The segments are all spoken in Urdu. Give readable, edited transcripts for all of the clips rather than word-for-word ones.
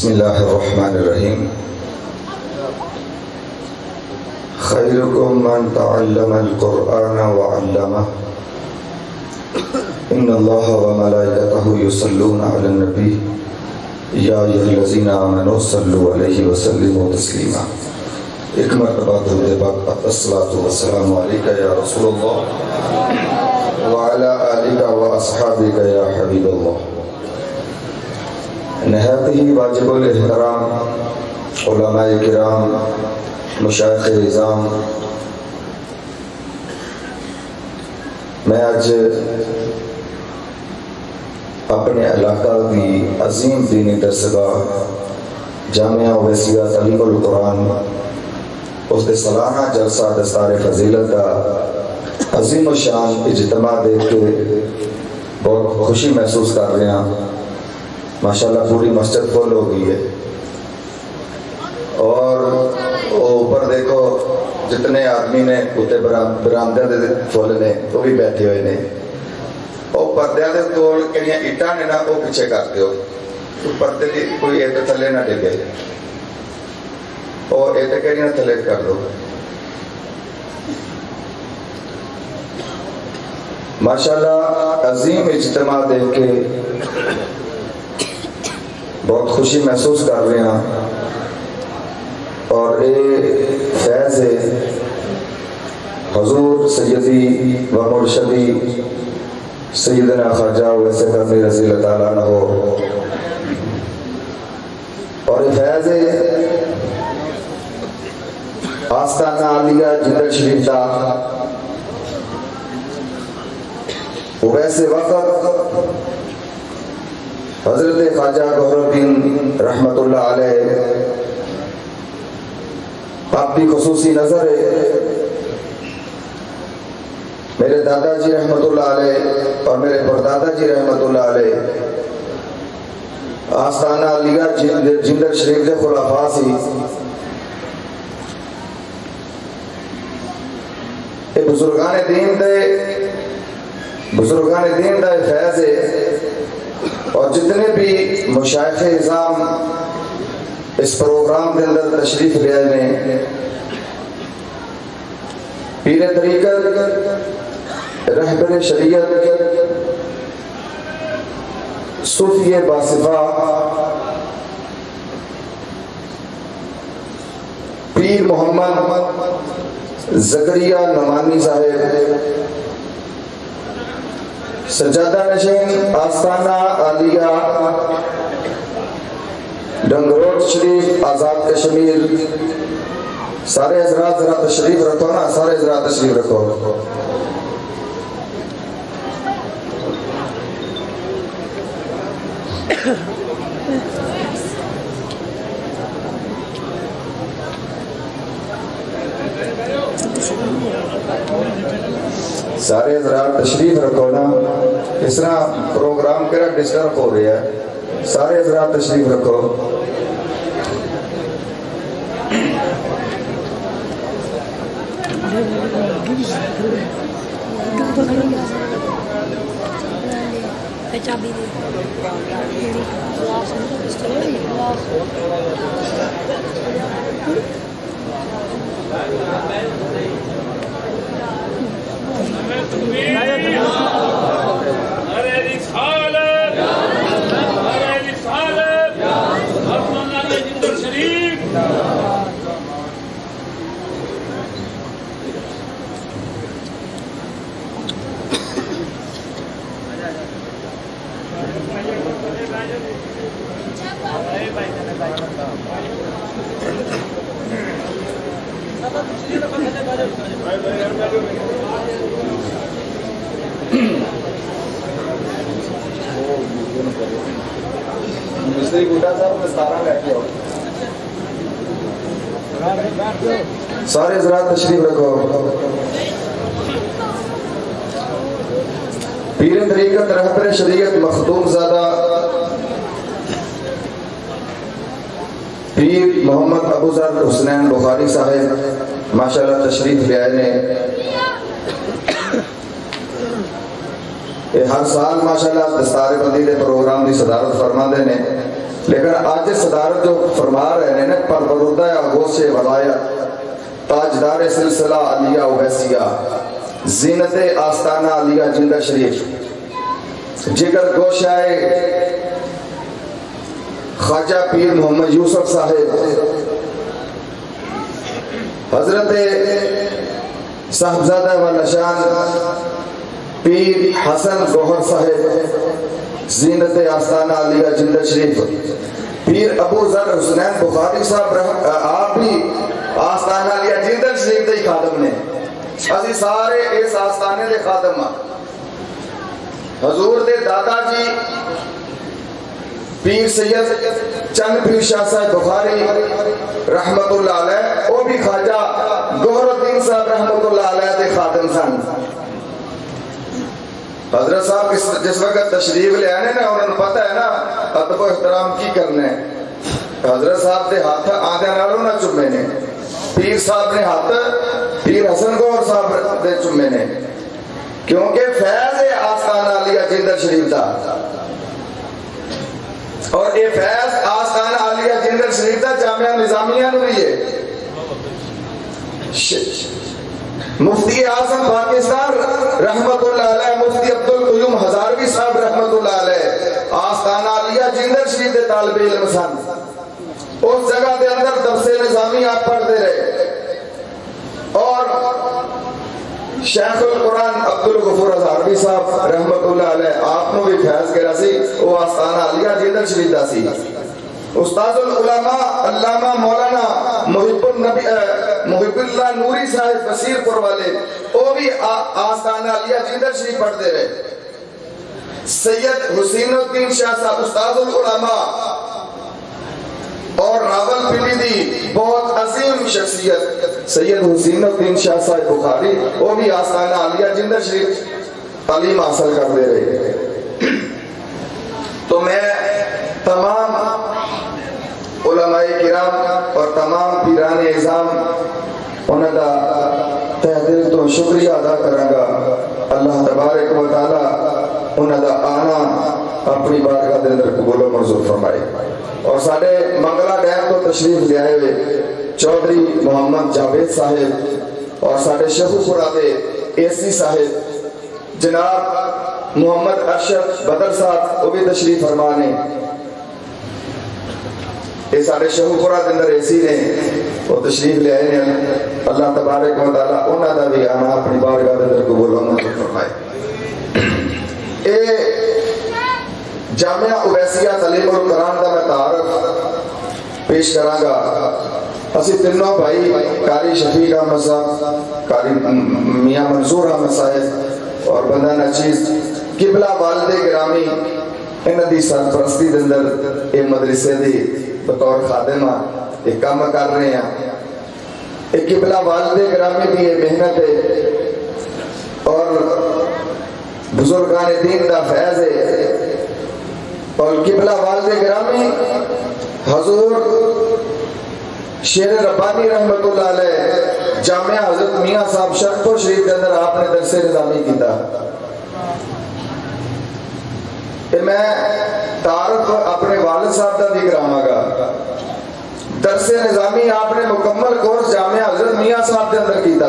بسم اللہ الرحمن الرحیم خیرکم من تعلم القرآن وعلمہ ان اللہ وملائکتہ یصلون علی النبی یا ایھا الذین آمنوا صلوا علیہ وسلموا تسلیما۔ ایک مرتبہ درود پاک الصلاۃ والسلام علیک یا رسول اللہ وعلی آلک واصحابک یا حبیب اللہ۔ نہایت ہی واجب الاحترام علماء کرام، مشائخ اعظام، میں آج اپنے علاقہ کی عظیم دینی درسگاہ جامعہ اویسیہ تعلیم القرآن اس کے سالانہ جلسہ دستار فضیلت کا عظیم الشان اجتماع دیکھ کے بہت خوشی محسوس کر رہے ہیں۔ ماشاءاللہ پوری مسجد فل ہو گئی ہے، اور اوپر دیکھو جتنے آدمی نے اتنے برآمدے دے فل نے وہ بھی بیٹھے ہوئے نے، اور پردے دے کول کہڑیاں اٹاں نے نا وہ پیچھے کر دیو، پردے دی کوئی ایک تھلے نہ ڈگے، اور ایک کہڑیاں تھلے کر دو۔ ماشاءاللہ عظیم اجتماع دیکھ کے بہت خوشی محسوس کر رہے ہیں، اور یہ فیض ہے حضور سیدی و مرشدی سیدنا خواجہ اویس قرنی رضی اللہ تعالیٰ عنہ، اور یہ فیض ہے آستانہ عالیہ جندل شریف کا اویس وقت حضرت خواجہ گوہر الدین رحمت اللہ علیہ آپ کی خصوصی نظر ہے۔ میرے دادا جی رحمت اللہ علیہ اور میرے پردادا جی رحمت اللہ علیہ آستانہ علیہ جندل شریف کے خلفاء سی۔ یہ بزرگان دین دا فیض ہے، اور جتنے بھی مشائخ اعظام اس پروگرام کے اندر تشریف لے آئے ہیں، پیر طریقت، رہبر شریعت، صوفی باصفہ، پیر محمد زکریا نعمانی صاحب، سجادہ نشین آستانہ عالیہ ڈنگروٹ شریف آزاد کشمیر، سارے حضرات ذرا تشریف رکھو نا، سارے حضرات تشریف رکھو۔ سارے حضرات تشریف رکھو نا، اس طرح پروگرام کرا ڈسٹرب ہو رہا ہے، سارے حضرات تشریف رکھو۔ سارے حضرات تشریف رکھو۔ پیر طریقت، رہبر شریعت، مخدوم زادہ پیر محمد ابو ذر حسنین بخاری صاحب ماشاءاللہ تشریف لے آئے نے۔ ہر سال ماشاءاللہ دستار بندی دے پروگرام دی صدارت فرما دے نے، لیکن آج صدارت جو فرما رہے ہیں پرورودہ غوث ولایت تاجدار سلسلہ علیہ اویسیہ زینت آستانہ علیہ جندہ شریف جگر گوشائے خواجہ پیر محمد یوسف صاحب حضرت صاحبزادہ و نشان پیر حسن گوہر صاحب زینت آستانہ علیہ جندہ شریف پیر ابو ذر حسنین بخاری صاحب آپ بھی آستانہ علیہ جندہ شریف دے خادم نے اسی سارے اس آستانے دے خادم حضور دے دادا جی پیر سید چند پیر شاہ صاحب بخاری رحمت اللہ علیہ وہ بھی خواجہ گوہر الدین صاحب رحمت اللہ علیہ دے خادم سن حضرت صاحب جس وقت تشریف لے آنے نا انہوں نے پتہ ہے نا ادب و احترام کی کرنے حضرت صاحب دے ہاتھ آدھے نالوں نہ چمے نے پیر صاحب نے ہاتھ پیر حسن گوہر صاحب دے چمے نے کیونکہ فیض آستانہ علیہ جندر شریف دا اور یہ فیض آستانہ علیہ جندر شریف دا جامعہ نظامیہ نو بھی ہے مفتی اعظم پاکستان رحمت اللہ علیہ مفتی عبدالقیوم ہزاروی صاحب رحمت اللہ علیہ آستانہ علیہ جندر شریف دے طالب علم سن اس جگہ دے اندر درس نظامی آپ پڑھتے رہے اور شیخ القرآن عبدالغفور ہزاروی صاحب رحمت اللہ علیہ آپ نے بھی فیض کرا سی وہ آستانہ علیہ جندر شریف دا سی استاد العلماء علامہ مولانا محب اللہ نوری صاحب بصیر پور والے وہ بھی آستانہ علیہ جندر شریف پڑھتے رہے سید حسین الدین شاہ صاحب استاد العلماء اور راول پنڈی دی بہت عظیم شخصیت سید حسین الدین شاہ صاحب بخاری وہ بھی آستانہ علیہ جندر شریف تعلیم حاصل کرتے رہے تو میں تمام علماء کرام اور تمام پیران اعظام انہوں کا تہ دل تو شکریہ ادا کروں گا اللہ تبارک و تعالی انہوں کا آنا اپنی بارگاہ کے اندر قبول و منظور فرمائے اور سارے منگلا ڈیم کو تشریف لے آئے ہوئے چودھری محمد جاوید صاحب اور سارے شہو پورا دے اے سی صاحب جناب محمد ارشد بدر صاحب وہ بھی تشریف فرمانے یہ سارے شہو پورا کے اندر اے سی نے وہ تشریف لے آئے ہیں اللہ تبارک و تعالیٰ انہوں کا بھی آنا اپنی بارگاہ کے اندر قبول و منظور فرمائے جامعہ اویسیہ تعلیم القرآن کا میں تعارف پیش کراں گا اسی تینوں بھائی قاری شفیق احمد صاحب قاری میاں منصور احمد صاحب اور بندہ نچیز قبلہ والد گرامی انہاں دی سرپرستی دے اندر یہ مدرسے دی بطور خادمہ یہ کام کر رہے ہیں یہ قبلہ والد گرامی بھی یہ محنت ہے اور بزرگان دین دا فیض ہے اور قبلہ والد گرامی حضور شیر ربانی رحمت اللہ علیہ جامعہ حضرت میاں صاحب شرکپور شریف کے اندر آپ نے درس نظامی کیتا میں تعارف اپنے والد صاحب کا بھی کراواں گا درس نظامی آپ نے مکمل کورس جامعہ حضرت میاں صاحب کے اندر کیتا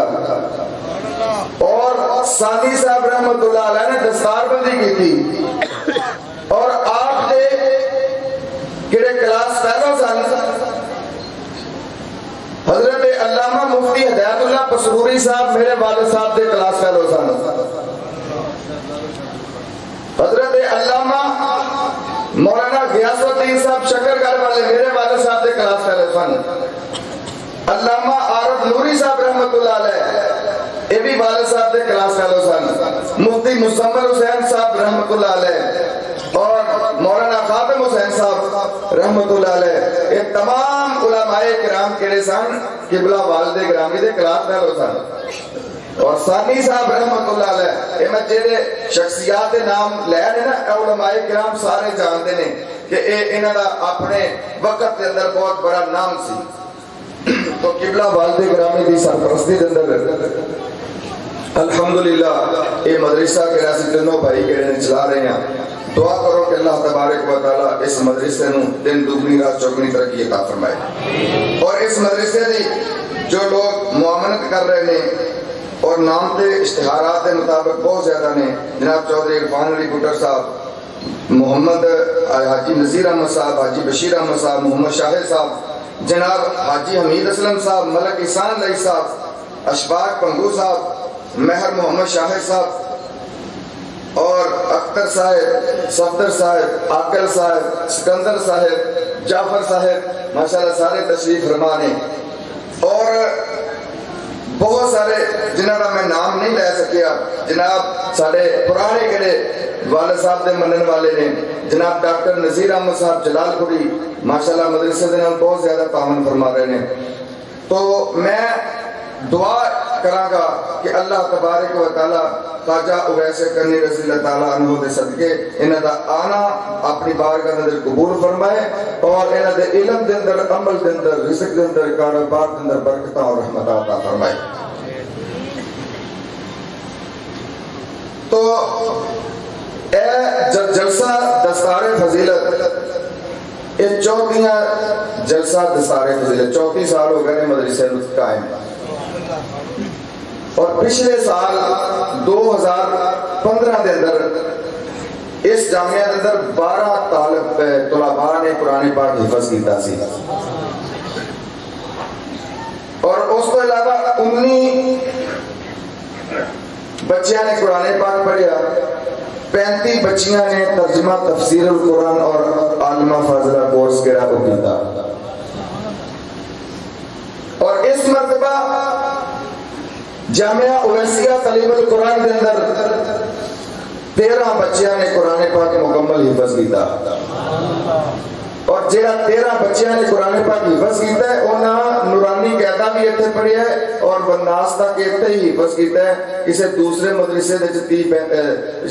اور سانی صاحب رحمت اللہ علیہ نے دستار بندی کی تھی اور آپ نے کڑے کلاس پہلو سن حضرت علامہ مفتی ہدایت اللہ پسروری صاحب میرے والد صاحب دے کلاس پہلو سن حضرت علامہ مولانا غیاث الدین صاحب شکرگڑھ والے میرے والد صاحب دے کلاس پہلو سن علامہ عارف نوری صاحب رحمت اللہ علیہ یہ بھی والد صاحب دے کلاس پہلو سن مفتی مزمل حسین صاحب رحمت اللہ علیہ اور مولانا خاتم حسین صاحب رحمت اللہ علیہ یہ تمام علماء کرام کڑے سن قبلہ والد گرامی دے کلاس پہلو سن اور ثانی صاحب رحمت اللہ علیہ یہ میں جیڑے شخصیات نام لے رہے نا علماء کرام سارے جانتے ہیں کہ انہاں دا اپنے وقت کے اندر بہت بڑا نام سی تو قبلہ والد گرامی دی سرپرستی کے اندر الحمدللہ یہ مدرسہ کے راسی تینوں بھائی کے چلا رہے ہیں دعا کرو کہ اللہ تبارک و تعالی اس مدرسے نو دن دگنی رات چوگنی ترقی عطا فرمائے، اور اس مدرسے دی جو لوگ معاونت کر رہے ہیں اور نام دے اشتہارات کے مطابق بہت زیادہ نے، جناب چودھری عرفان علی بٹر صاحب، محمد حاجی نذیر احمد صاحب، حاجی بشیر احمد صاحب، محمد شاہد صاحب، جناب حاجی حمید اسلم صاحب، ملک احسان علی صاحب، اشفاق پنگو صاحب، مہر محمد شاہد صاحب، اور اختر صاحب، صفدر صاحب، عاقل صاحب، سکندر صاحب، جعفر صاحب، ماشاءاللہ سارے تشریف فرما نے، اور بہت سارے جنہوں کا میں نام نہیں لے سکیا، جناب سارے پرانے کڑے والد صاحب دے منن والے نے، جناب ڈاکٹر نذیر احمد صاحب جلال پوری ماشاءاللہ مدرسے دے نال بہت زیادہ تعاون فرما رہے ہیں۔ تو میں دعا کراں گا کہ اللہ تبارک و تعالی خواجہ اویس کرنی رضی اللہ تعالیٰ عنہ دے صدقے انہاں دا آنا اپنی بارگاہ اندر قبول فرمائے، اور انہاں دے علم دے اندر، عمل دے اندر، رزق دے اندر، کاروبار دے اندر برکتاں اور رحمتاں عطا فرمائے۔ تو اے جلسہ دستار فضیلت، یہ چوتھیاں جلسہ دستار فضیلت، 34 سال ہو گئے مدرسے قائم، اور پچھلے سال 2015 دے اندر اس جامعہ دے اندر 12 طلباء نے قرآن پاک حفظ کیتا سی، اور اس کو علاوہ 19 بچیاں نے قرآن پاک پڑھیا، 35 بچیاں نے ترجمہ تفسیر القرآن اور عالمہ فاضلہ کورس کیڑا کو کیتا، اور اس مرتبہ جامعہ اویسیہ تعلیم القرآن کے اندر 13 بچیاں نے قرآن پاک مکمل حفظ کیتا، اور جہاں 13 بچیاں نے قرآن پاک حفظ کیتا ہے انہاں نورانی قاعدہ بھی اتنے پڑھیا ہے اور والناس تک اتنے ہی حفظ کیتا ہے، کسی دوسرے مدرسے دے 30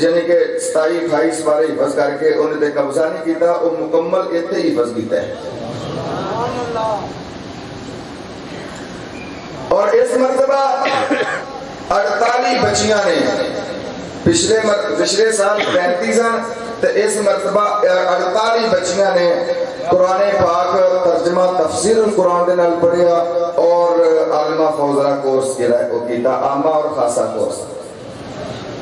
یعنی کہ 27-28 بارے حفظ کر کے انہیں تے قبضہ نہیں کیتا، وہ مکمل اتنے ہی حفظ کیتا ہے۔ اور اس مرتبہ 48 بچیاں نے، پچھلے سال 35 تو اس مرتبہ 48 بچیاں نے قرآن پاک ترجمہ تفسیر القرآن دے نال پڑھیا، اور عالمہ فوزرہ کورس کیتا، عامہ اور خاصہ کورس،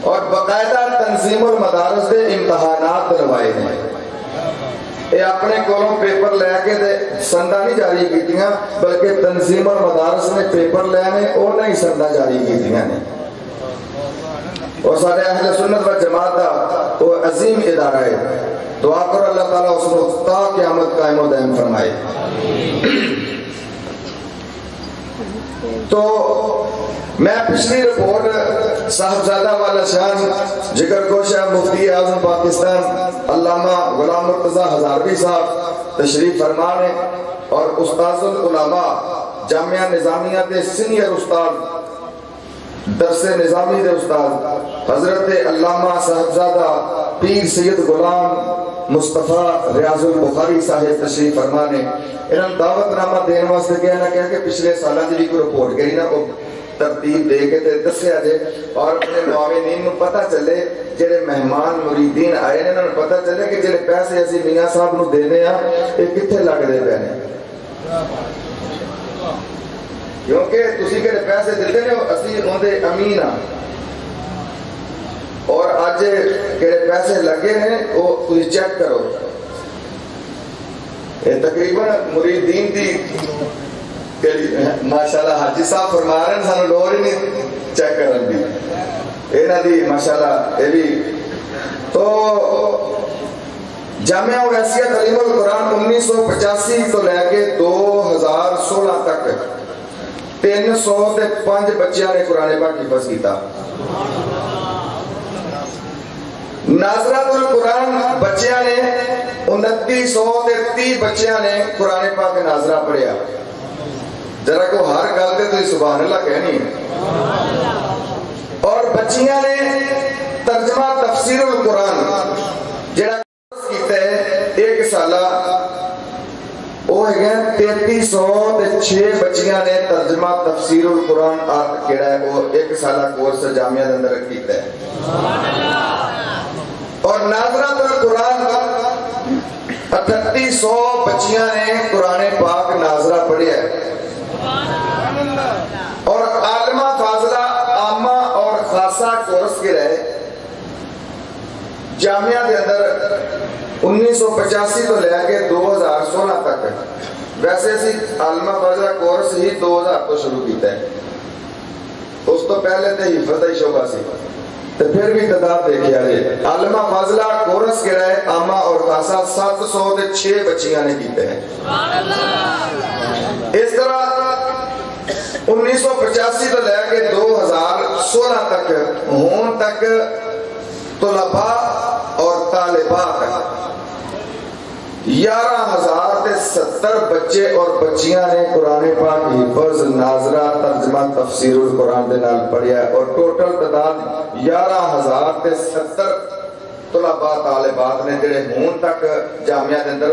اور باقاعدہ تنظیم المدارس دے امتحانات دلوائے ہیں۔ یہ اپنے کولوں پیپر لے کے سندہ نہیں جاری کیتیاں، بلکہ تنظیم المدارس نے پیپر لے نے انہیں ہی سندہ جاری کیتیاں نے، اور سارے اہل سنت و جماعت کا وہ عظیم ادارہ ہے۔ دعا کرو اللہ تعالیٰ اس کو تا قیامت قائم و دائم فرمائے۔ تو میں پچھلی رپورٹ صاحبزادہ والا شان ذکر کوشہ مفتی اعظم پاکستان علامہ غلام مرتضیٰ ہزاروی صاحب تشریف فرمانے، اور استاذ العلماء جامعہ نظامیہ کے سینئر استاد، درس نظامی دے استاد حضرت علامہ صاحبزادہ پیر سید غلام مصطفیٰ ریاض البخاری صاحب تشریف فرمانے، انہوں نے دعوت نامہ دین واسطے کہنا کہ پچھلے سالہ جی کو رپورٹ کری نا وہ ترتیب دے کے دسیا جائے، اور اپنے معاونین کو پتہ چلے، جڑے مہمان مریدین آئے نے انہوں نے پتہ چلے کہ جڑے پیسے اسی میاں صاحب نو دینے ہیں یہ کتنے لگ دے پے نے، کیونکہ تسی کہ پیسے دیتے نے اسی اندے امین ہاں، اور اج کہڑے پیسے لگے ہیں وہ تسی چیک کرو، یہ تقریباً مریدین دی ماشاءاللہ حاجی صاحب فرما رہے ہیں سانو لوڑ ہی نہیں چیک کرن دی، انہاں دی ماشاءاللہ یہ بھی۔ تو جامعہ اویسیہ تعلیم القرآن 1985 تو لے کے 2016 تک 305 بچیاں نے قرآن پاک حفظ کیتا۔ ناظرات القرآن بچیاں نے 2930 بچیاں نے قرآن پاک ناظرہ پڑھیا، ذرا کو ہر گل تے تو سبحان اللہ کہنی ہے، اور بچیاں نے ترجمہ تفسیر القرآن جڑا کیتا ہے ایک سالہ، وہ ہے 3306 بچیاں نے ترجمہ تفسیر القرآن کیڑا ہے وہ ایک سالہ کورس جامعہ دے اندر کیتا ہے، اور ناظرات القرآن 1900 بچیاں نے قرآن پاک ناظرہ پڑھیا ہے، اور عالمہ فاضلہ عامہ اور خاصہ کورس کے رہے جامعہ کے اندر 1985 تو لے کے 2016 تک. ویسے اسی عالمہ فاضلہ کورس ہی 2000 تو شروع کیتا ہے، اس تو پہلے تے حفظ کا شعبہ سی، تو پھر بھی تعداد دیکھا جائے عالمہ فاضلہ کورس کے رہے عامہ اور خاصہ 706 بچیاں نے کیتے ہیں. اس طرح 1985 تو لے کے 2016 تک ہون تک طلباء اور طالبات 11,070 بچے اور بچیاں نے قرآن پاک حفظ ناظرہ ترجمہ تفسیر القرآن دے نال پڑھیا ہے، اور ٹوٹل تعداد 11,070 طلباء طالبات نے جڑے ہون تک جامعہ دے اندر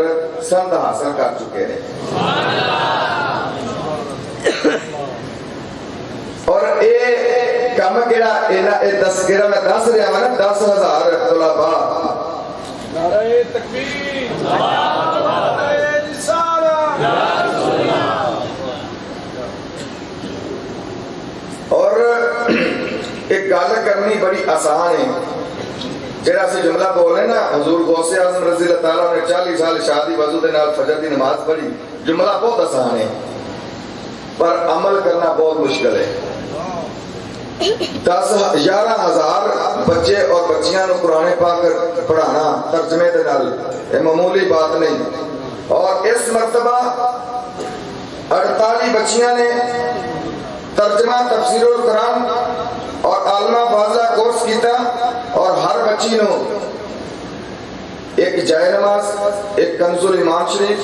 سند حاصل کر چکے ہیں. اور اے کم کیڑا اے 10 کیڑا میں 10 رہا ہوں نا 10,000 طلباء. نعرہ تکبیر، نعرہ رسالہ. اور ایک گل کرنی بڑی آسان ہے، جڑا سی جملہ بول رہے نا حضور غوث اعظم رضی اللہ تعالیٰ نے 40 سال شادی وضو دے نال فجر دی نماز پڑھی. جملہ بہت آسان ہے پر عمل کرنا بہت مشکل ہے. 11,000 بچے اور بچیاں نو قرآن پاک پڑھانا ترجمے دے نال یہ معمولی بات نہیں. اور اس مرتبہ 48 بچیاں نے ترجمہ تفسیر القرآن اور عالمہ فاضلہ کورس کیتا، اور ہر بچی نو ایک جائے نماز، ایک کنز الایمان شریف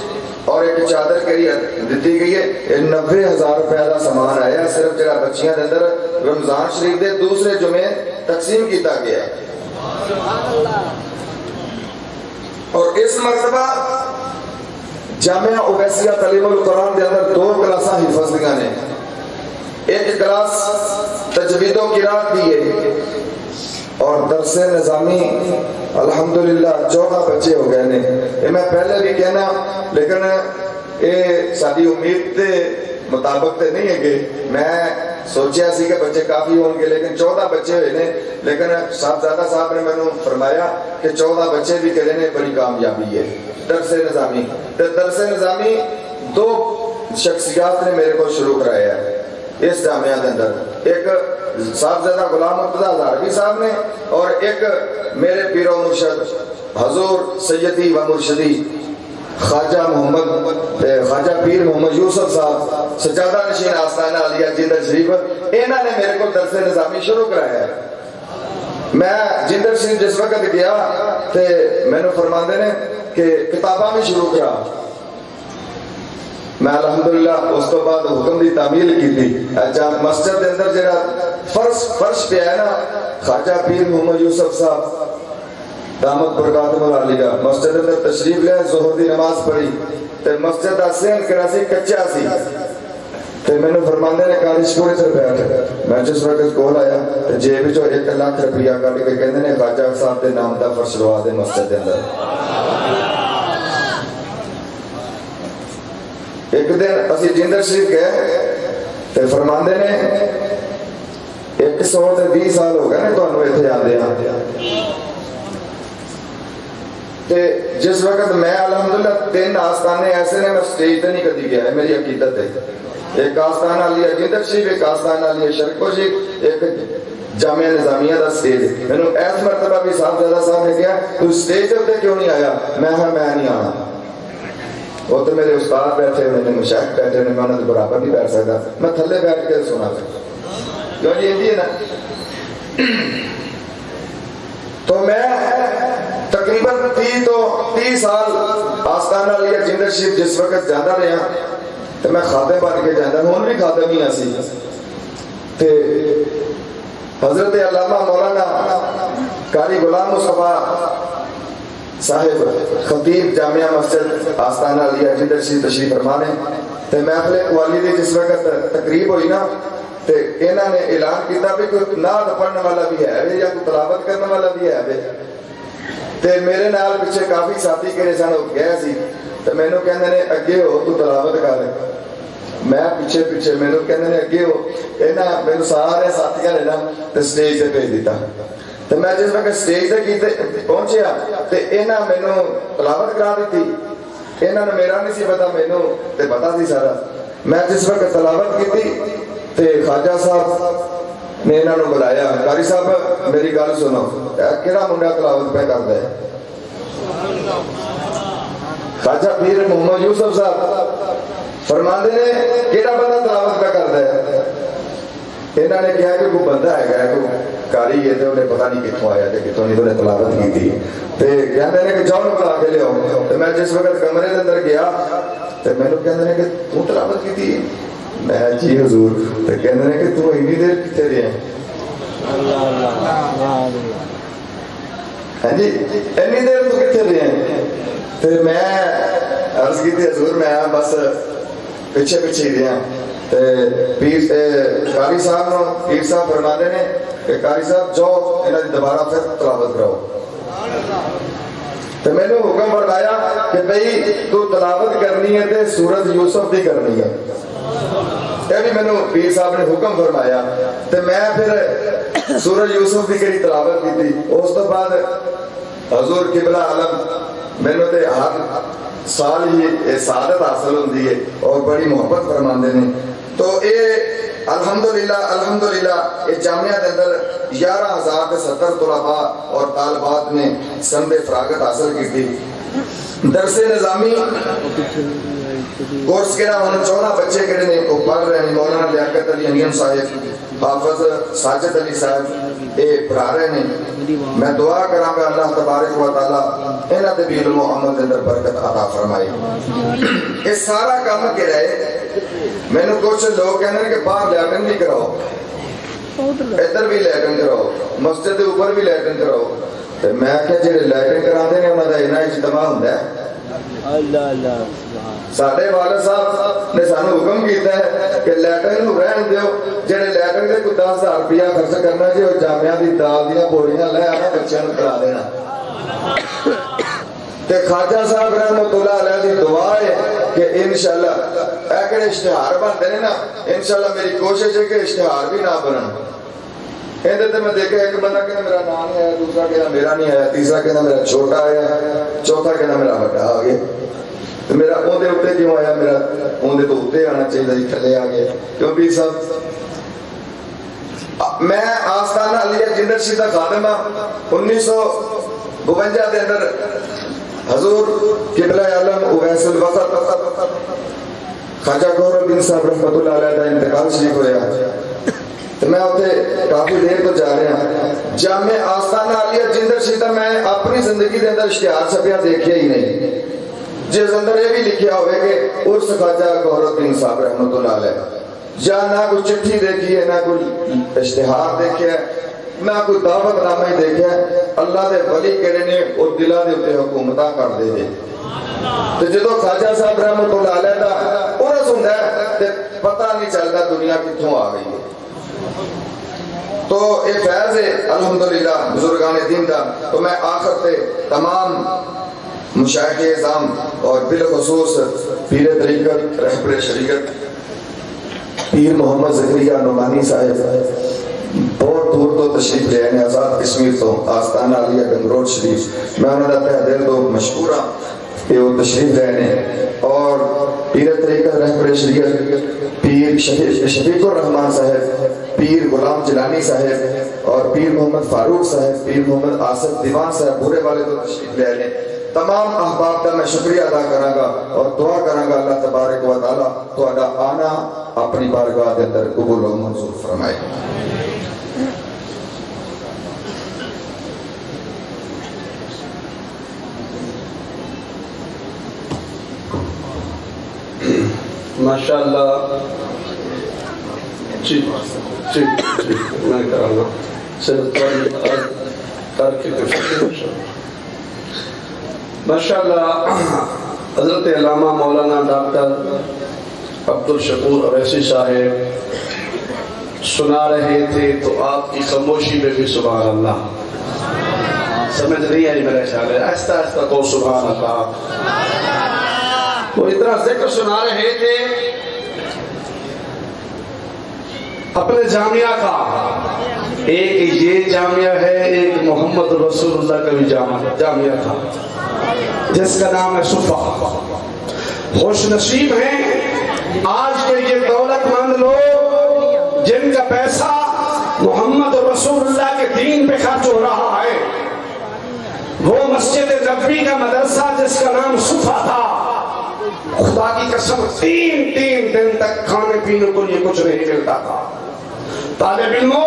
اور ایک چادر کری دیتی گئی ہے. 90,000 روپے کا سامان آیا صرف جڑا بچیاں دے اندر رمضان شریف دے دوسرے جمعے تقسیم کیتا گیا. اور اس مرتبہ جامعہ اویسیہ تعلیم القرآن دے اندر 2 کلاساں حفظ دیاں نے. ایک کلاس تجوید و قرات دی ہے، اور درس نظامی الحمدللہ 14 بچے ہو گئے نے. یہ میں پہلے بھی کہنا لیکن یہ ساری امید کے مطابق تے نہیں ہے کہ میں سوچیا سی کہ بچے کافی ہوں گے، لیکن 14 بچے ہوئے نے. لیکن صاحبزادہ صاحب نے میں فرمایا کہ 14 بچے بھی کرے نے بڑی کامیابی ہے. درس نظامی درس نظامی 2 شخصیات نے میرے کو شروع کرایا ہے اس جامعہ کے اندر. ایک صاحبزادہ غلام مرتضی ہزاروی صاحب نے، اور ایک میرے پیر و مرشد حضور سیدی و مرشدی خواجہ پیر محمد یوسف صاحب سجادہ نشین آستانہ علیہ جندر شریف، انہوں نے میرے کو درس نظامی شروع کرایا ہے. میں جندر شریف جس وقت گیا تو میں نے فرماندے نے کہ کتاباں بھی شروع کرا. میں الحمدللہ اس تو بعد حکم دی تعمیل کی تھی. اچھا مسجد دے اندر جڑا فرش پہ ہے نا خواجہ پیر محمد یوسف صاحب دامت برکاتہم العالیہ مسجد اندر تشریف لے، ظہر دی نماز پڑھی تے مسجد دا سین کراسی کچا سی تے میں نے فرماندے نے کالج پورے سے بیٹھ. میں جس وقت کول آیا تے جیب چوں 1 لاکھ روپیہ کڈ کے کہندے نے خواجہ صاحب دے نام دا فرش لوا دے مسجد دے اندر. ایک دن اسی جندر شریف گئے تے فرماندے نے 120 سال ہو گئے نے تانوں ایتھے آندے ہاں. تے جس وقت میں الحمدللہ 3 آستانے ایسے نے میں سٹیج تے نہیں کدی گیا ہے، میری عقیدت ہے. ایک آستانہ علیہ جندر شریف، ایک آستانہ علیہ شرکو شریف، ایک جامعہ نظامیہ دا سٹیج. میں نے ایس مرتبہ بھی صاحبزادہ صاحب نے کہا تو سٹیج تے کیوں نہیں آیا؟ میں نہیں آنا. وہ تو میرے استاد بیٹھے ہوئے نے، مشائخ بیٹھے نے، میں انہوں نے برابر نہیں بیٹھ سکتا، میں تھلے بیٹھ کے سنا سکتا. کیوں جی یہ نا تو میں تقریباً 30 سال آستانہ علیہ جندر شریف جس وقت جانا رہا تو میں خادم بن کے جانا، ہوں بھی خادم ہی سی. تے حضرت علامہ مولانا قاری غلام مصطفیٰ صاحب خطیب جامعہ مسجد آستانہ علیہ جندر شریف تشریف فرما نے تے محفل قوالی دی جس وقت تقریب ہوئی نا تے انہوں نے اعلان کیتا بھی کوئی نعت پڑھنے والا بھی ہے یا کوئی تلاوت کرنے والا بھی ہے. تے میرے نال پیچھے کافی ساتھی کہڑے سن گئے سی تو میں نے کہنے نے اگے ہو تو تلاوت کر، میں پیچھے پیچھے میں نے کہنے نے اگے ہو، انہاں میں سارے ساتھیاں نے نا تے سٹیج تے بھیج دیتا، تو میں جس وقت سٹیج تے پہنچیا تے انہاں مینوں تلاوت کرا دیتی، انہاں نے میرا نہیں سی پتا، مینوں تے پتا سی سارا۔ میں جس وقت تلاوت کی تے خواجہ صاحب نے انہاں نوں بلایا، قاری صاحب میری گل سنو، کیڑا منڈا تلاوت پہ کردا ہے؟ خواجہ پیر محمد یوسف صاحب فرماندے نے کیڑا بندہ تلاوت پہ کردا ہے؟ انہاں نے کہا کہ کوئی بندہ ہے کوئی کاری ہے تے انہیں پتہ نہیں کتھوں آیا تے کتھوں نہیں، انہیں تلاوت کی تھی تے کہندے نے کہ جاؤ نوں بلا کے لیاؤ، تے میں جس وقت کمرے دے اندر گیا تے مینوں کہندے نے کہ تو تلاوت کی تھی؟ میں جی حضور، تے کہندے نے کہ تو اتنی دیر کتے رہے ہیں؟ ہاں جی اتنی دیر تو کتے رہے ہیں؟ تے میں عرض کی تھی حضور میں بس پیچھے پیچھے ہی رہا، قاری صاحب نو پیر صاحب فرماتے نے کہ قاری صاحب جاؤ انہاں دی دوبارہ پھر تلاوت کراؤ، تو میں نے حکم فرمایا کہ بھئی تو تلاوت کرنی ہے تے سورۃ یوسف دی کرنی ہے، یہ بھی میں نے پیر صاحب نے حکم فرمایا، تو میں پھر سورۃ یوسف دی کری تلاوت کی تھی۔ اس تو بعد حضور قبلہ عالم میں نے تے ہر سال ہی سعادت حاصل ہوندی ہے اور بڑی محبت فرماندے نے، تو اے الحمدللہ یہ جامعہ دے اندر 11,070 طلباء اور طالبات نے سند فراغت حاصل کی تھی۔ درس نظامی کورس کہڑا ہونا 14 بچے کہڑے نے وہ پڑھ رہے ہیں، مولانا لیاقت علی انیم صاحب، حافظ ساجد علی صاحب اے پڑھا رہے ہیں۔ میں دعا کراں گا اللہ تبارک و تعالی انہاں دے بھی علم و عمل دے اندر برکت عطا فرمائے۔ یہ سارا کام کہڑا ہے؟ میں نے کچھ لوگ کہنے ہیں کہ باہر لیٹن بھی کراؤ، ادھر بھی لیٹن کراؤ، مسجد دے اوپر بھی لیٹن کراؤ، تو میں کہ جڑے لیٹن کراندے نے انہاں دا انہاں اجتماع ہوندا ہے؟ ساڈے والد صاحب نے سانو حکم کیتا ہے کہ لیٹن نو رہن دیو، جڑے لیٹن دے کوئی 10,000 روپیہ خرچ کرنا جی اور جامعہ دی دال دیاں بوریاں لے آنا بچیاں نوں کھلا دینا۔ تے خواجہ صاحب رحمۃ اللہ علیہ دی دعا ہے کہ انشاءاللہ اے کڑے اشتہار بنتے ہیں نا، انشاءاللہ میری کوشش ہے کہ اشتہار بھی نہ بنن۔ اندر تے میں دیکھا ایک بندہ کہنا میرا نام نہیں آیا، دوسرا کہنا میرا نہیں آیا، تیسرا کہنا میرا چھوٹا آیا، چوتھا کہنا میرا بڑا آ گیا، تو میرا اندے اتنے کیوں آیا؟ میرا اندے تو اتنے آنا چاہیے، تھلے آ گیا، کیونکہ سب میں آستانہ علیہ جندر شیدہ خادم ہاں۔ 1952 دے اندر حضور قبلہ عالم اویس الوقت خواجہ گورو الدین صاحب رحمۃ اللہ علیہ کا انتقال شریف ہویا، تو میں اتنے کافی دیر تو جا رہا ہوں۔ جامع آستانہ علیہ جندر شیدہ میں اپنی زندگی دے اندر اشتہار چھپیا دیکھیا ہی نہیں، جس اندر یہ بھی لکھیا ہوئے کہ عرس خواجہ گورو الدین صاحب رحمۃ اللہ علیہ، یا نہ کوئی چٹھی دیکھی ہے، نہ کوئی اشتہار دیکھا ہے، نہ کوئی دعوت نامہ دیکھا ہے۔ اللہ دے ولی کہڑے نے اور دلہ دے اتے حکومتاں کر دے دے، تو جدو خواجہ صاحب رحمۃ اللہ علیہ دا عرس ہوندا ہے تے پتہ نہیں چلتا دنیا کتھوں آ گئی ہے۔ تو یہ فیض ہے الحمدللہ بزرگان دین دا۔ تو میں آخر تے تمام مشائخ اعظام اور بالخصوص پیر طریقت رہبر شریعت پیر محمد زکریا نعمانی صاحب بہت دور تو تشریف لے آئے، آزاد کشمیر تو آستانہ علیہ گنگروڈ شریف، میں انہوں نے دل تو مشکور ہاں کہ وہ تشریف لے آئے، اور پیر طریقت رہبر شریعت پیر شفیق الرحمان صاحب، پیر غلام جلانی صاحب اور پیر محمد فاروق صاحب، پیر محمد آصف دیوان صاحب پورے والے تو تشریف لے آئے۔ تمام احباب کا میں شکریہ ادا کراں گا اور دعا کراں گا اللہ تبارک و تعالی تہاڈا آنا اپنی بارگاہ دے اندر قبول و منظور فرمائے۔ ماشاءاللہ جی جی جی میں کرانا صرف کر کے ماشاءاللہ حضرت علامہ مولانا ڈاکٹر عبدالشکور اویسی صاحب سنا رہے تھے تو آپ کی خاموشی میں بھی سبحان اللہ سمجھ نہیں آئی، میرے خیال ہے آہستہ آہستہ کو سبحان اللہ وہ اتنا ذکر سنا رہے تھے اپنے جامعہ کا. ایک یہ جامعہ ہے، ایک محمد رسول اللہ کا بھی جامعہ تھا جس کا نام ہے صفا. خوش نصیب ہیں آج کے یہ دولت مند لوگ جن کا پیسہ محمد رسول اللہ کے دین پہ خرچ ہو رہا ہے. وہ مسجد نبوی کا مدرسہ جس کا نام صفا تھا، خدا کی قسم تین دن تک کھانے پینے کو یہ کچھ نہیں ملتا تھا. طالب علموں،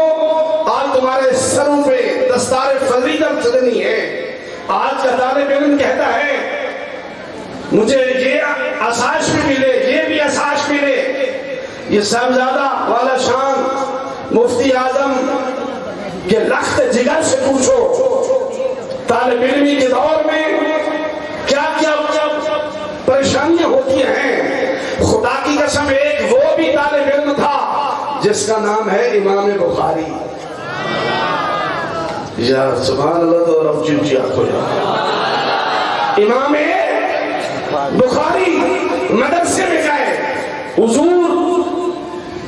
آج تمہارے سروں پہ دستار فضیلت چلنی ہے. آج کا طالب علم کہتا ہے مجھے یہ آسائش بھی ملے، یہ بھی آسائش ملے. یہ صاحبزادہ والا شان مفتی اعظم کے لخت جگر سے پوچھو طالب علمی کے دور میں کیا کیا پریشانیاں ہوتی ہیں. خدا کی قسم ایک وہ بھی طالب علم تھا جس کا نام ہے امام بخاری. یا سبحان اللہ، تو رب جی آنکھو جا. امام بخاری مدرسے میں گئے، حضور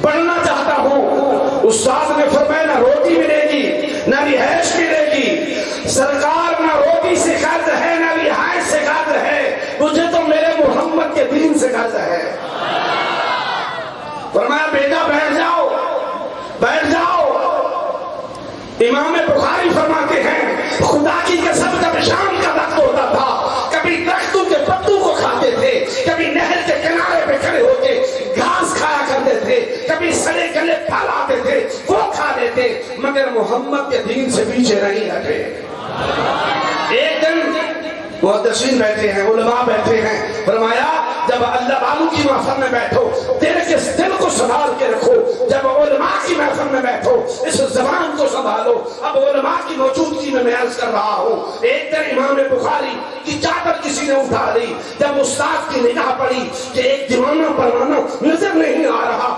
پڑھنا چاہتا ہوں. استاد نے فرمایا نہ روٹی ملے گی نہ رہائش ملے گی. سرکار نہ روٹی سے قرض ہے نہ رہائش سے قرض ہے، مجھے تو میرے محمد کے دین سے قرض ہے. فرمایا بیٹا بیٹھ جاؤ بیٹھ جاؤ. امام بخاری فرماتے ہیں خدا کی قسم جب شام کا وقت ہوتا تھا کبھی درختوں کے پتوں کو کھاتے تھے، کبھی نہر کے کنارے پہ کھڑے ہو کے گھاس کھایا کرتے تھے، کبھی سڑے گلے پھل آتے تھے وہ کھا لیتے، مگر محمد کے دین سے پیچھے نہیں ہٹے. ایک دن محدثین بیٹھے ہیں، علماء بیٹھے ہیں، فرمایا جب اللہ والوں کی محفل میں بیٹھو دل کو سنبھال کے رکھو. جب علماء کی محفل میں بیٹھو اس زبان کو سنبھالو. اب علماء کی موجودگی میں میں عرض کر رہا ہوں. ایک دن امام بخاری کی چادر کسی نے اٹھا لی. جب استاد کی نگاہ پڑی کہ ایک دیوانہ پروانہ نظر نہیں آ رہا،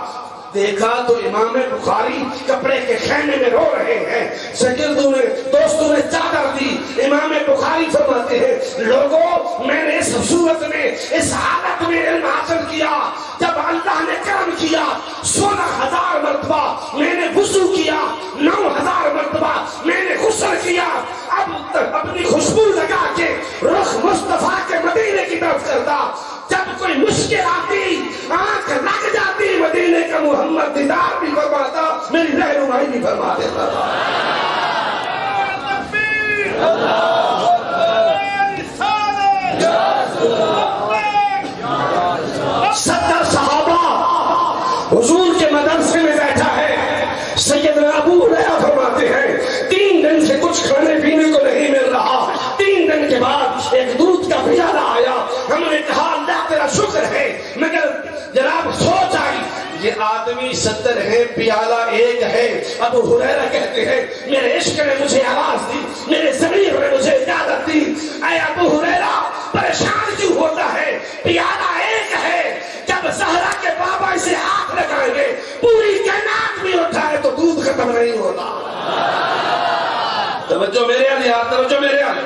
دیکھا تو امام بخاری کپڑے کے خیمے میں رو رہے ہیں. شاگردوں نے دوستوں نے چادر دی. امام بخاری فرماتے ہیں لوگوں میں نے اس صورت میں اس حالت میں علم حاصل کیا جب اللہ نے کرم کیا. 16,000 مرتبہ میں نے وضو کیا، 9,000 مرتبہ میں نے غسل کیا. اب اپنی خوشبو لگا کے رخ مصطفیٰ کے مدینے کی طرف کرتا. جب کوئی مشکل آتی آنکھ لگ جاتی مدینے کا محمد دیدار بھی فرماتا، میری رہنمائی بھی فرما دیتا تھا. ستر صحابہ حضور کے مدرسے میں بیٹھا ہے. سیدنا ابو ہریرہ فرماتے ہیں 3 دن سے کچھ کھانے پینے کو نہیں مل رہا. 3 دن کے بعد ایک دودھ کا پیالہ آیا. ہم نے کہا اللہ تیرا شکر ہے، مگر جناب سوچ آئی یہ آدمی 70 ہیں، پیالہ ایک ہے. ابو ہریرہ کہتے ہیں میرے عشق نے مجھے آواز دی، میرے ضمیر نے مجھے اجازت دی. اے ابو ہریرہ پریشان کیوں ہوتا ہے؟ پیالہ ایک ہے. جب زہرا کے بابا اسے ہاتھ لگائیں گے پوری کائنات بھی اٹھائے تو دودھ ختم نہیں ہوتا. توجہ میرے آنے یار، توجہ میرے آنے،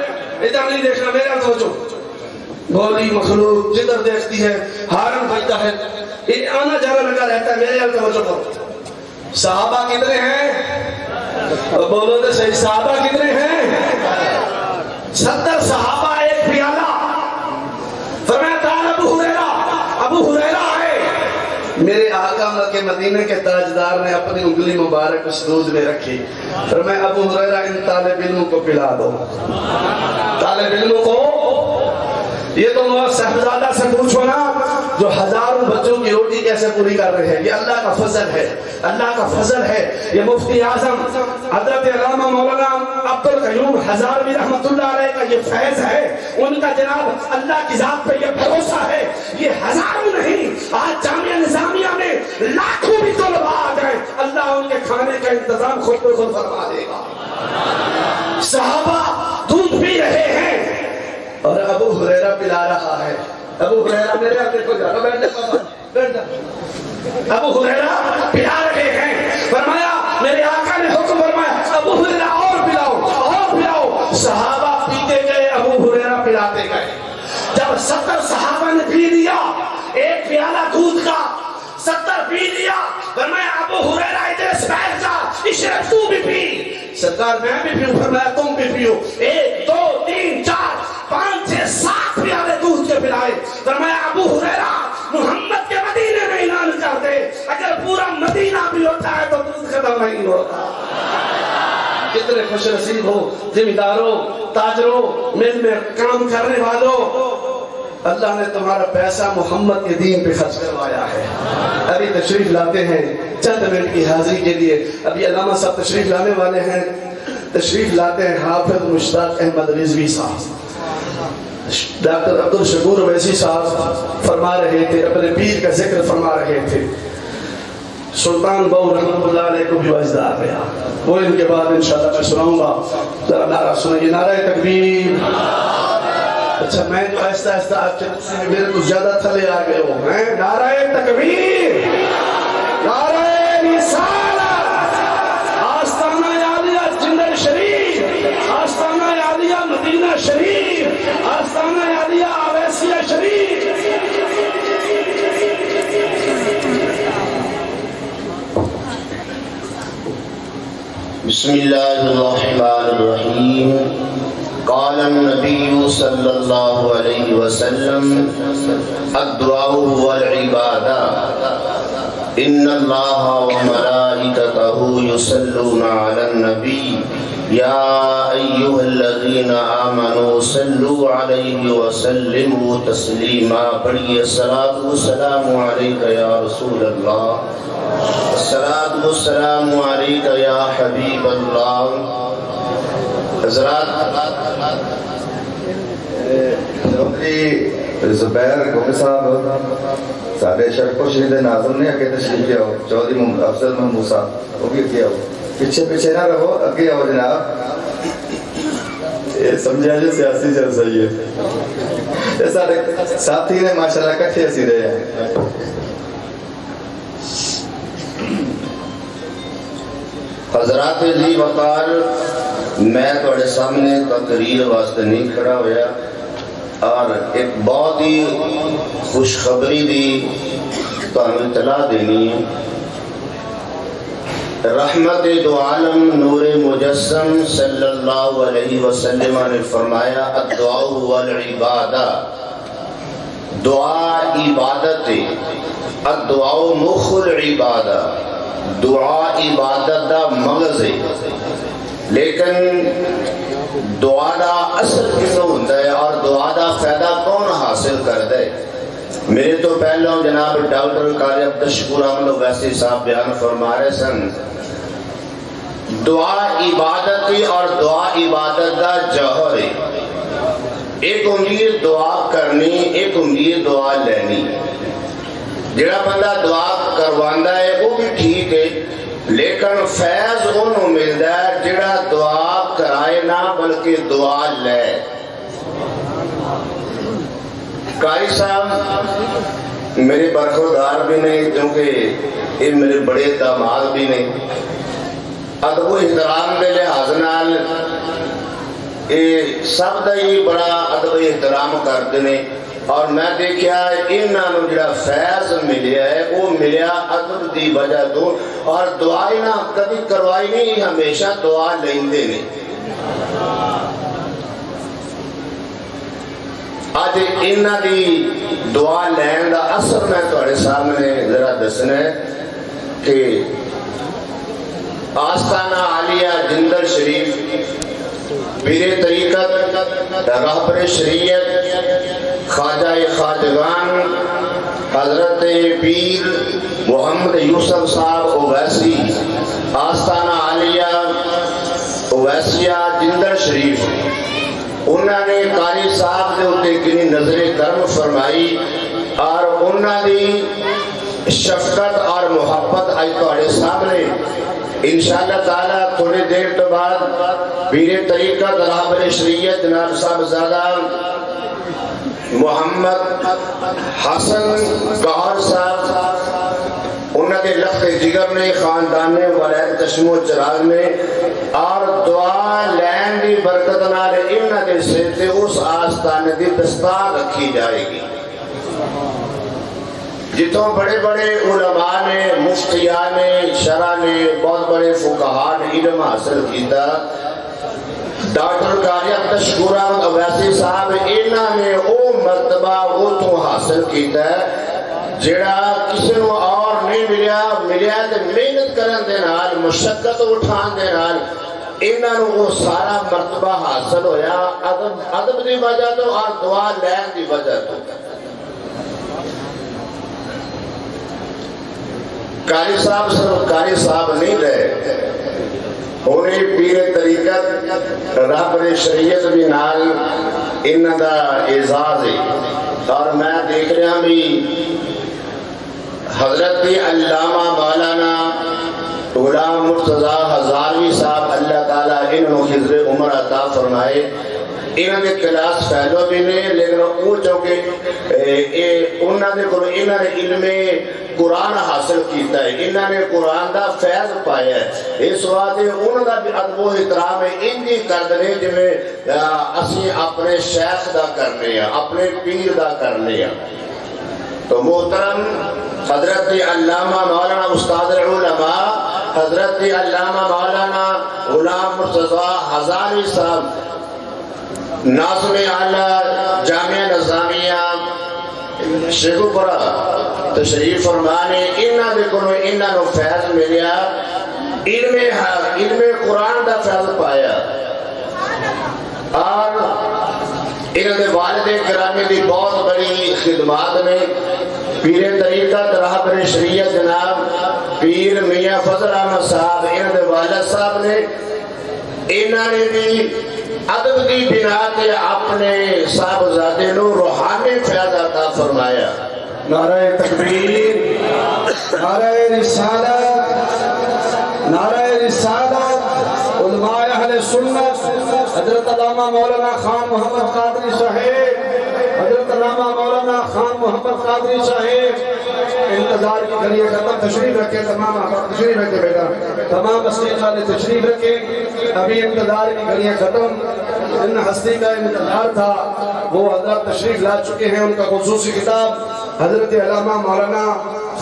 ادھر نہیں دیکھنا میرے آنے توجہ. بولی مخلوق جدھر دیکھتی ہے ہارن بھجتا ہے، یہ آنا جانا لگا رہتا ہے. میرے آنے توجہ کرو. صحابہ کتنے ہیں؟ بولو تو صحیح، صحابہ کتنے ہیں؟ 70 صحابہ ایک پیالہ. فرمایا تعال ابو ہریرہ آئے. میرے آقا مکہ مدینہ کے تاجدار نے اپنی انگلی مبارک اس دودھ میں رکھی. فرمایا ابو ہریرہ ان طالب علموں کو پلا دو. طالب علموں کو یہ تو صاحبزادہ سے پوچھو نا جو ہزاروں بچوں کی روٹی کیسے پوری کر رہے ہیں. یہ اللہ کا فضل ہے، اللہ کا فضل ہے. یہ مفتی اعظم حضرت علامہ مولانا عبد القیوم ہزاروی رحمت اللہ علیہ کا یہ فیض ہے. ان کا جناب اللہ کی ذات پہ یہ بھروسہ ہے. یہ ہزاروں نہیں، آج جامعہ نظامیہ میں لاکھوں بھی طلباء آ جائیں اللہ ان کے کھانے کا انتظام خود بخود فرما دے گا. صحابہ دودھ پی رہے ہیں اور ابو ہریرہ پلا رہا ہے. ابو ہریرہ میرے آپ دیکھو جا بیٹھ جا. ابو ہریرہ پلا رہے ہیں. فرمایا میرے آقا نے حکم فرمایا ابو ہریرہ اور پلاؤ اور پلاؤ. صحابہ پیتے گئے، ابو ہریرہ پلاتے گئے. جب 70 صحابہ نے پی لیا پیالہ دودھ کا 70 پی لیا، فرمایا ابو ہریرہ ادھر بیٹھ جا، اشرب تو بھی پی، سرکار میں بھی پیوں، فرمایا تم بھی پیو، 1 2 3 4 5 6 7 پیالے دودھ کے پلائے، فرمایا ابو ہریرہ محمد کے مدینے میں اعلان کر دے اگر پورا مدینہ بھی ہوتا ہے تو دودھ ختم نہیں ہوتا۔ کتنے خوش نصیب ہو ذمہ تاجروں، مل میں کام کرنے والوں، اللہ نے تمہارا پیسہ محمد کے دین پہ خرچ کروایا ہے۔ ابھی تشریف لاتے ہیں چند منٹ کی حاضری کے لیے، ابھی علامہ صاحب تشریف لانے والے ہیں، تشریف لاتے ہیں حافظ مشتاق احمد رضوی صاحب۔ ڈاکٹر عبدالشکور اویسی صاحب فرما رہے تھے، اپنے پیر کا ذکر فرما رہے تھے، سلطان بہو رحمۃ اللہ علیہ کو بھی وجدہ آ گیا، وہ ان کے بعد انشاءاللہ میں سناؤں گا، ذرا نعرہ سنائیے، نعرہ تکبیر۔ اچھا میں تو ایسا آپ سے میرے تو زیادہ تھلے آ گئے ہو، نعرہ تکبیر، نعرہ رسالت، آستانہ عالیہ جندر شریف، آستانہ عالیہ مدینہ شریف، آستانہ عالیہ اویسیہ شریف۔ بسم اللہ الرحمن الرحیم۔ قال النبی صلی اللہ علیہ وسلم الدعاء والعبادہ ان اللہ وملائکتہ یصلون علی النبی یا ایہا الذین آمنوا صلوا علیہ وسلموا تسلیما۔ پڑھیے الصلاۃ والسلام علیک یا رسول اللہ، الصلاۃ والسلام علیک یا حبیب اللہ۔ حضرات چودھری زبیر گوگے صاحب سارے شرف شہید ناظم نے اگے تشریف لیا ہو، چودھری افضل محمود صاحب وہ بھی کیا ہو، پیچھے پیچھے نہ رہو، اگے آؤ جناب، یہ سمجھا جو سیاسی جلسہ ہی ہے، یہ سارے ساتھی نے ماشاءاللہ کٹھے اسی رہے ہیں۔ حضرات ذی وقار، میں تھوڑے سامنے تقریر واسطے نہیں کھڑا ہویا اور ایک بہت ہی خوشخبری دی تمہیں اطلاع دینی ہے۔ رحمت دو عالم نور مجسم صلی اللہ علیہ وسلم نے فرمایا الدعاء والعبادہ، دعا عبادت، الدعاء مخ العبادہ، دعا عبادت دا مغز ہے، لیکن دعا دا اثر کسو ہوتا ہے اور دعا دا فائدہ کون حاصل کرتا ہے؟ میرے تو پہلے جناب ڈاکٹر قاری عبدالشکور احمد اویسی صاحب بیان فرما رہے سن، دعا عبادت اور دعا عبادت دا جوہر ہے، ایک امید دعا کرنی، ایک امید دعا لینی۔ جڑا بندہ دعا کرواندہ ہے وہ بھی ٹھیک ہے، لیکن فیض انہوں ملتا ہے جڑا دعا کرائے نہ بلکہ دعا لے۔ قاری صاحب میرے برخوردار بھی نہیں کیونکہ یہ میرے بڑے داماد بھی نہیں، ادب و احترام دے لحاظ نال یہ سب دا ہی بڑا ادب و احترام کرتے ہیں، اور میں دیکھا انہاں نو جڑا فیض ملیا ہے وہ ملیا ادب دی وجہ تو، اور دعائیں نہ کبھی کروائی نہیں، ہمیشہ دعا لیندے نہیں۔ آج انہاں دی دعا لین دا اثر میں تھوڑے سامنے ذرا دسنا ہے کہ آستانہ عالیہ جندر شریف پیر طریقت رہبر شریعت خواجہ خواجگان حضرت پیر محمد یوسف صاحب اویسی آستانہ عالیہ اویسیہ جندر شریف، انہوں نے قاری صاحب کے اوپر کنی نظر کرم فرمائی اور انہوں نے شفقت اور محبت آئی تھوڑے سامنے انشاءاللہ تعالیٰ تھوڑی دیر تو بعد پیر طریقت رہبر شریعت جناب صاحبزادہ محمد حسن گوہر صاحب انہوں نے لخت جگر نے خاندان نے ولایت چشم و چراغ نے اور دعا لین دی برکت نال انہوں نے سر تے اس آستانے دی دستار رکھی جائے گی۔ جتوں بڑے بڑے علماء نے، مفتیان نے، شرع نے، بہت بڑے فقہاء نے علم حاصل کیتا، ڈاکٹر قاری تشکورہ اویسی صاحب انہاں نے او مرتبہ وہ تو حاصل کیتا ہے جڑا کسی نو اور نہیں ملیا تے محنت کرن دے نال، مشقت اٹھان دے نال انہاں نو وہ سارا مرتبہ حاصل ہویا، ادب دی وجہ تو اور دعا لین دی وجہ تو۔ قاری صاحب صرف قاری صاحب نہیں رہے، انہیں پیر طریقت رہبر شریعت بھی نال انہاں دا اعزاز ہے۔ اور میں دیکھ رہا بھی حضرت علامہ مولانا غلام مرتضی ہزاروی صاحب اللہ تعالیٰ انہوں خضر عمر عطا فرمائے، انہوں نے کلاس فیلو بھی نہیں، لیکن وہ چونکہ انہوں نے علم قرآن حاصل کیتا ہے، انہوں نے قرآن دا فیض پایا ہے، اس واسطے انہوں دا بھی ادب و احترام انجی کردنے جویں اسی اپنے شیخ دا کرنے ہیں، اپنے پیر دا کرنے ہیں۔ تو محترم حضرت علامہ مولانا استاد العلماء حضرت علامہ مولانا غلام مرتضی ہزاروی صاحب ناظم اعلیٰ جامعہ نظامیہ شیخوپورہ تشریف فرمانے، انہاں دے کولوں انہاں نو فیض ملیا، علم قرآن دا فیض پایا، اور انہاں دے والد گرامی دی بہت بڑی خدمات میں پیر طریقت رہبر شریعت جناب پیر میاں فضل احمد صاحب انہاں دے والد صاحب نے، انہاں نے بھی ادب کی بنا کے اپنے صاحبزادے نو روحانی فیض عطا فرمایا۔ نعرہ تکبیر، نعرہ رسالت، نعرہ رسالت، علماء اہل سنت حضرت علامہ مولانا خان محمد قادری صاحب، حضرت علامہ مولانا خان محمد قادری صاحب انتظار کی گھڑی ختم، تشریف رکھے تمام احباب، تشریف رکھے بیٹا، تمام مسجد والے تشریف رکھے، ابھی انتظار کی گھڑیاں ختم، جن ہستی کا انتظار تھا وہ حضرت تشریف لا چکے ہیں، ان کا خصوصی خطاب حضرت علامہ مولانا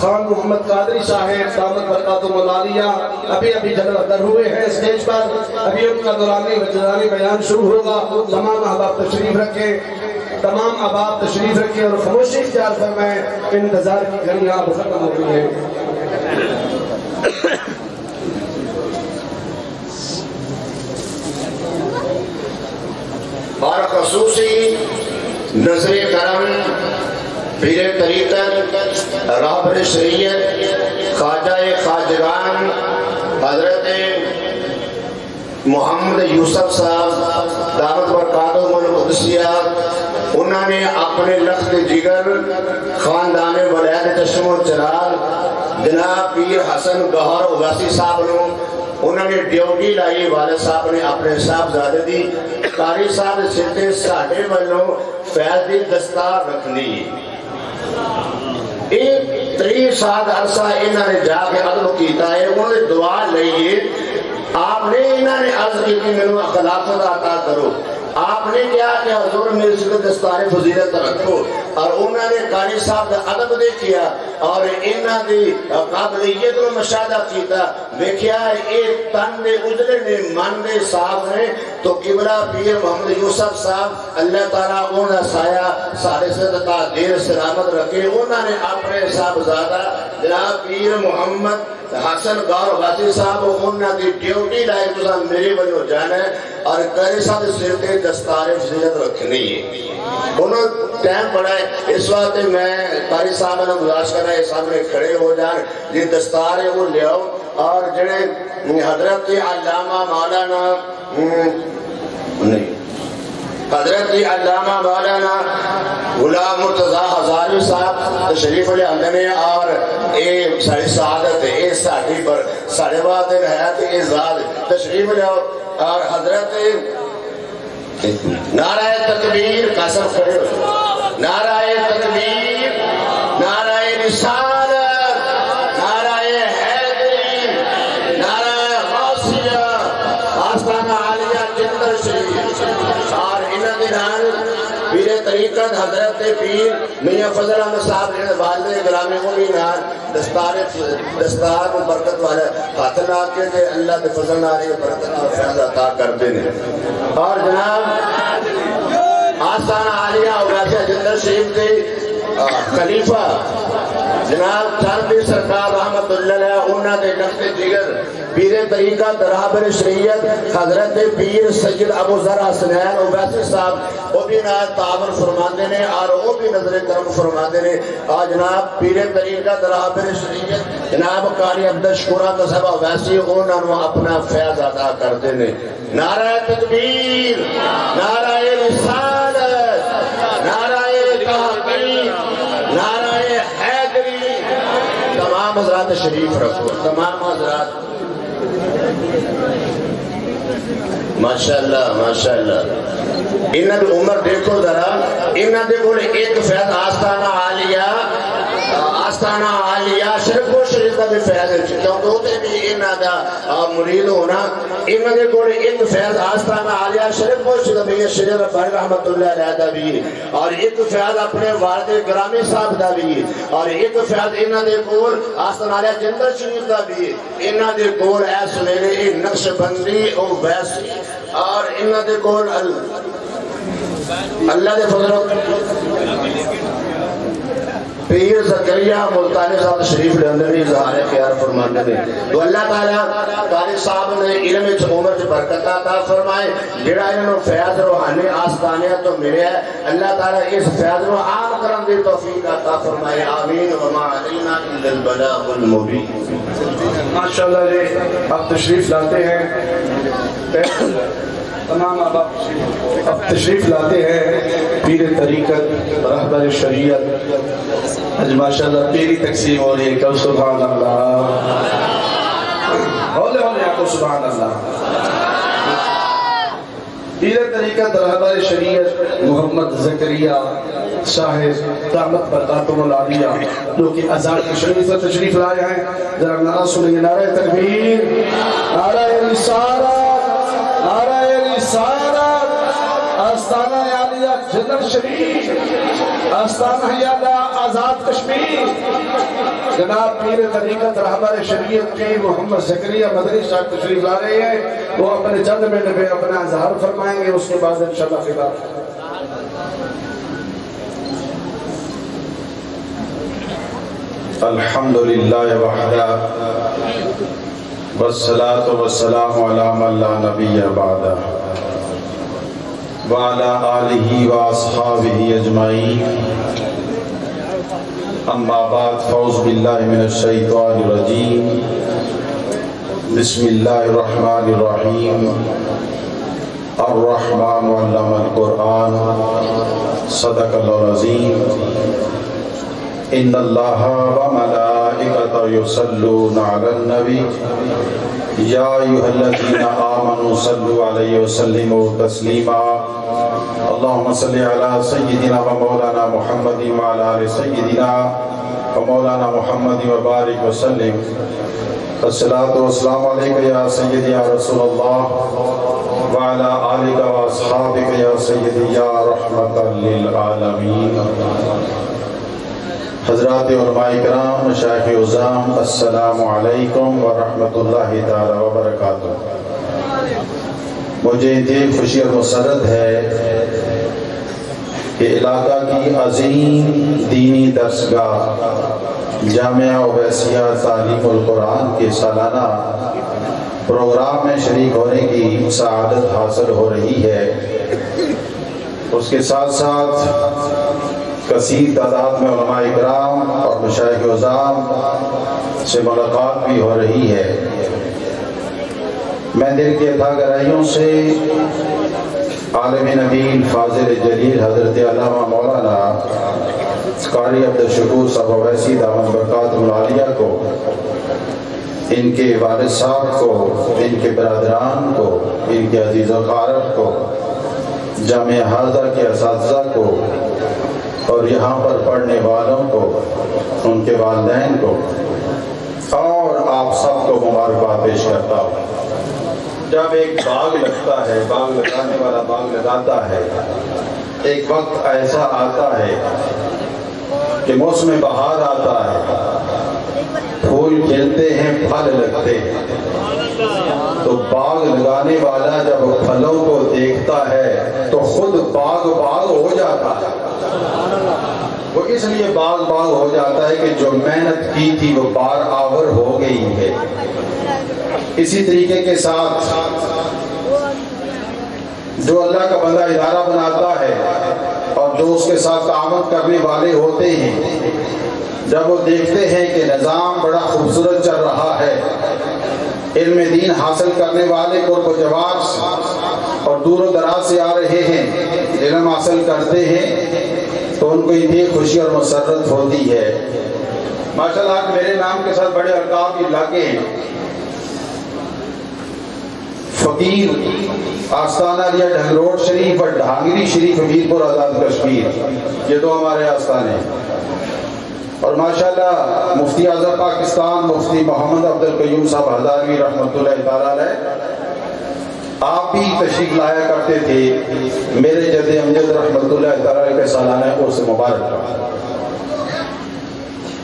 خان محمد قادری صاحب دامت برکاتہم العالیہ ابھی جلوہ در ہوئے ہیں اسٹیج پر، ابھی ان کا دورانی وجدانی بیان شروع ہوگا، تمام احباب تشریف رکھیں، تمام احباب تشریف رکھیں اور خاموشی اختیار فرمائیں، انتظار کی گھڑیاں اب ختم ہو گئی ہیں۔ اور خصوصی نظر کرم پیر طریقت رہبر شریعت خواجہ خواجگان حضرت محمد یوسف صاحب دعوت برکاتہم القدسیہ، انہوں نے اپنے لخت جگر خاندان ولید چشم و چراغ جناب پیر حسن گوہر اویسی صاحب نو انہوں نے ڈیوٹی لائی، والد صاحب نے اپنے صاحبزادے دی قاری صاحب سیدھے ساڈے والوں فیض دی دستار رکھنی، ایک 3 سال عرصہ انہوں نے جا کے ادب کیتا ہے، انہوں نے دعا لئیے، آپ نے انہوں نے عرض کی کہ میں خلافت عطا کرو، آپ نے کیا کہ حضور میرے سے دستار فضیلت رکھو، اور انہوں نے قاری صاحب کا ادب دے کیا اور انہوں نے قابلیت و مشاہدہ کیتا، دیکھیا ایک تن دے اجلے نے من دے صاحب نے، تو قبلہ پیر محمد یوسف صاحب اللہ تعالیٰ انہوں سایہ سارے صدقہ دیر سلامت رکھے، انہوں نے اپنے صاحبزادہ جناب پیر محمد حسن گور غازی صاحب انہوں نے ڈیوٹی لائے تو میرے وجہ جانا ہے اور قاری صاحب سرتے دستار فضیلت رکھنی ہے، انہوں ٹائم پڑا ہے، اس وقت میں قاری صاحب نے گزارش کرنا ہے سامنے کھڑے ہو جان، یہ دستار ہے وہ لے آؤ، اور جڑے حضرت علامہ مولانا حضرت علامہ مولانا غلام مرتضی ہزاروی صاحب تشریف لے آندے نے، اور اے ساری سعادت ہے، اے ساڑھی پر ساڑھے بات حیات اعزاز تشریف لے آؤ، اور حضرت نعرہ تکبیر قسم کھڑے ہو، نعرہ تکبیر، نعرہ رسالت، نعرہ حیدری، نعرہ غوثیہ، آستانہ عالیہ جندر شریف، اور انہوں نے پیر طریقت حضرت پیر میاں فضل احمد صاحب نے والد گرامی کو بھی نار دستار کو برکت والے ہاتھ لا کے دے اللہ دے فضل ناری برکت اور فیض عطا کرتے ہیں. اور جناب آستانہ عالیہ اولیاء جندر شریف کے خلیفہ جناب چاندی سرکار رحمت اللہ علیہ انہاں دے نقد جگر پیر طریقت رہبر شریعت حضرت پیر سید ابو ذر حسنین اویسی صاحب وہ بھی نات تعاون فرماندے نے اور وہ بھی نظر کرم فرماندے نے. اور جناب پیر طریقت رہبر شریعت جناب قاری عبدالشکورہ صاحب اویسی انہاں نو اپنا فیض عطا کرتے نے. نعرہ تکبیر، نعرہ رسالت، نعرہ تحقیق، نعرہ حیدری. تمام حضرات شریف رکھو، تمام حضرات. ماشاءاللہ ماشاءاللہ. انہاں دی عمر دیکھو ذرا، انہاں دے کول ایک فیض آستانہ عالیہ شرف و شریف کا بھی فیض ہے کیونکہ ہوتے بھی انہاں دا مرید ہونا. انہاں دے کول ایک فیض آستانہ عالیہ شرف و شریف بھی شریف ربانی رحمت اللہ علیہ دا بھی اور ایک فیض اپنے والد گرامی صاحب دا بھی اور ایک فیض انہاں دے کول آستانہ عالیہ جندر شریف دا بھی. انہاں دے کول ایس ویلے نقش بندی او ویسی اور انہاں دے کول اللہ دے فضل پیر زکریا ملتانی صاحب شریف لے اندر بھی اظہار خیال فرمانے دے. تو اللہ تعالیٰ قاری صاحب نے علم عمر سے برکت عطا فرمائے جڑا انہوں فیض روحانی آستانیہ تو ملے ہے. اللہ تعالیٰ اس فیض رو عام کرم دی توفیق عطا فرمائے. آمین. وما علینا الا البلاغ المبین. ماشاءاللہ جی آپ تشریف لاتے ہیں تمام احباب اب تشریف لاتے ہیں پیر طریقت رہبر شریعت. آج ماشاءاللہ پیری تقسیم ہو رہی ہے. کل سبحان اللہ ہولے ہولے آپ کو سبحان اللہ. پیر طریقت رہبر شریعت محمد زکریا صاحب دامت برکاتہم العالیہ جو کہ ازار کی شریف سے تشریف لائے ہیں. ذرا نعرہ سنیں. نعرہ تکبیر، نعرہ رسالت، نعرہ رسالت. آستانہ عالیہ جندر شریف، آستانہ عالیہ آزاد کشمیر. جناب پیر طریقت رہبر شریعت کے محمد زکریا مدنی صاحب تشریف لا رہے ہیں. وہ اپنے چند منٹ میں اپنا اظہار فرمائیں گے. اس کے بعد انشاءاللہ خطاب. الحمدللہ وحدہ والصلاة والسلام علی من لا نبی بعدہ وعلی آلہ واصحابہ اجمعین. اما بعد فاعوذ باللہ من الشیطان الرجیم. بسم اللہ الرحمن الرحیم. الرحمن علم القرآن صدق اللہ العظیم. ان اللہ وملائکتہ یصلون علی النبی یا ایھا الذین آمنوا صلوا علیہ وسلموا تسلیما. اللہم صلی علی سیدنا و مولانا محمد وعلی آل سیدنا و مولانا محمد وبارک وسلم. الصلاۃ والسلام علیک یا سیدی یا رسول اللہ وعلی آلک و اصحابک یا سیدی یا رحمت للعالمین. حضرات علماء کرام، مشایخ عظام، السلام علیکم ورحمۃ اللہ تعالی وبرکاتہ. مجھے انتہائی خوشی اور مسرت ہے کہ علاقہ کی عظیم دینی درسگاہ جامعہ اویسیہ تعلیم القرآن کے سالانہ پروگرام میں شریک ہونے کی سعادت حاصل ہو رہی ہے. اس کے ساتھ ساتھ کثیر تعداد میں علماء اکرام اور مشایخ عظام سے ملاقات بھی ہو رہی ہے. میں دل کی عطا گرائیوں سے عالم نبیل فاضل جلیل حضرت علامہ مولانا قاری عبدالشکور صاحب اویسی دامت برکاتہم العالیہ کو، ان کے والد صاحب کو، ان کے برادران کو، ان کے عزیز و اقارب کو، جامعہ حاضرہ کے اساتذہ کو اور یہاں پر پڑھنے والوں کو، ان کے والدین کو اور آپ سب کو مبارکباد پیش کرتا ہوں. جب ایک باغ لگتا ہے، باغ لگانے والا باغ لگاتا ہے، ایک وقت ایسا آتا ہے کہ موسم بہار آتا ہے، پھول کھلتے ہیں، پھل لگتے ہیں، تو باغ لگانے والا جب پھلوں کو دیکھتا ہے تو خود باغ ہو جاتا ہے۔ وہ اس لیے باغ ہو جاتا ہے کہ جو محنت کی تھی وہ بار آور ہو گئی ہے۔ اسی طریقے کے ساتھ جو اللہ کا بندہ ادارہ بناتا ہے اور جو اس کے ساتھ تعاون کرنے والے ہوتے ہیں، جب وہ دیکھتے ہیں کہ نظام بڑا خوبصورت چل رہا ہے، علم دین حاصل کرنے والے قرب و جوار سے اور دور و دراز سے آ رہے ہیں، علم حاصل کرتے ہیں، تو ان کو اتنی خوشی اور مسرت ہوتی ہے۔ ماشاءاللہ آج میرے نام کے ساتھ بڑے القاب بھی لاگے ہیں۔ فقیر آستانہ لیا ڈھنگروٹ شریف اور ڈھانگری شریف میرپور آزاد کشمیر، یہ دو ہمارے آستانے ہیں۔ اور ماشاءاللہ مفتی اعظم پاکستان مفتی محمد عبد القیوم صاحب ہزاروی رحمۃ اللہ تعالیٰ علیہ، آپ بھی تشریف لایا کرتے تھے میرے جد امجد رحمۃ اللہ تعالیٰ علیہ کے سالانہ عرس مبارک کا۔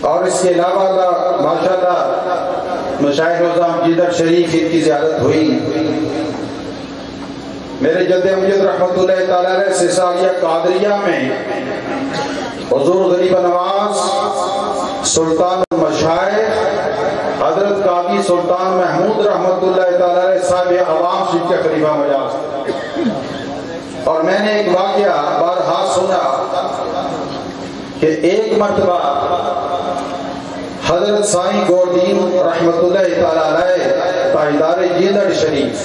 اور اس کے علاوہ ماشاءاللہ مشائخ نظام جیدر شریف کی زیارت ہوئی۔ میرے جد امجد رحمۃ اللہ تعالیٰ علیہ سالسالیہ قادریہ میں حضور غریب نواز سلطان المشائخ حضرت قاضی سلطان محمود رحمۃ اللہ تعالیٰ علیہ صاحب عوام شریف کے خلیفہ مجاز، اور میں نے ایک واقعہ بارہا سنا کہ ایک مرتبہ حضرت سائیں گوردین رحمۃ اللہ تعالیٰ علیہ تاجدار جیدر شریف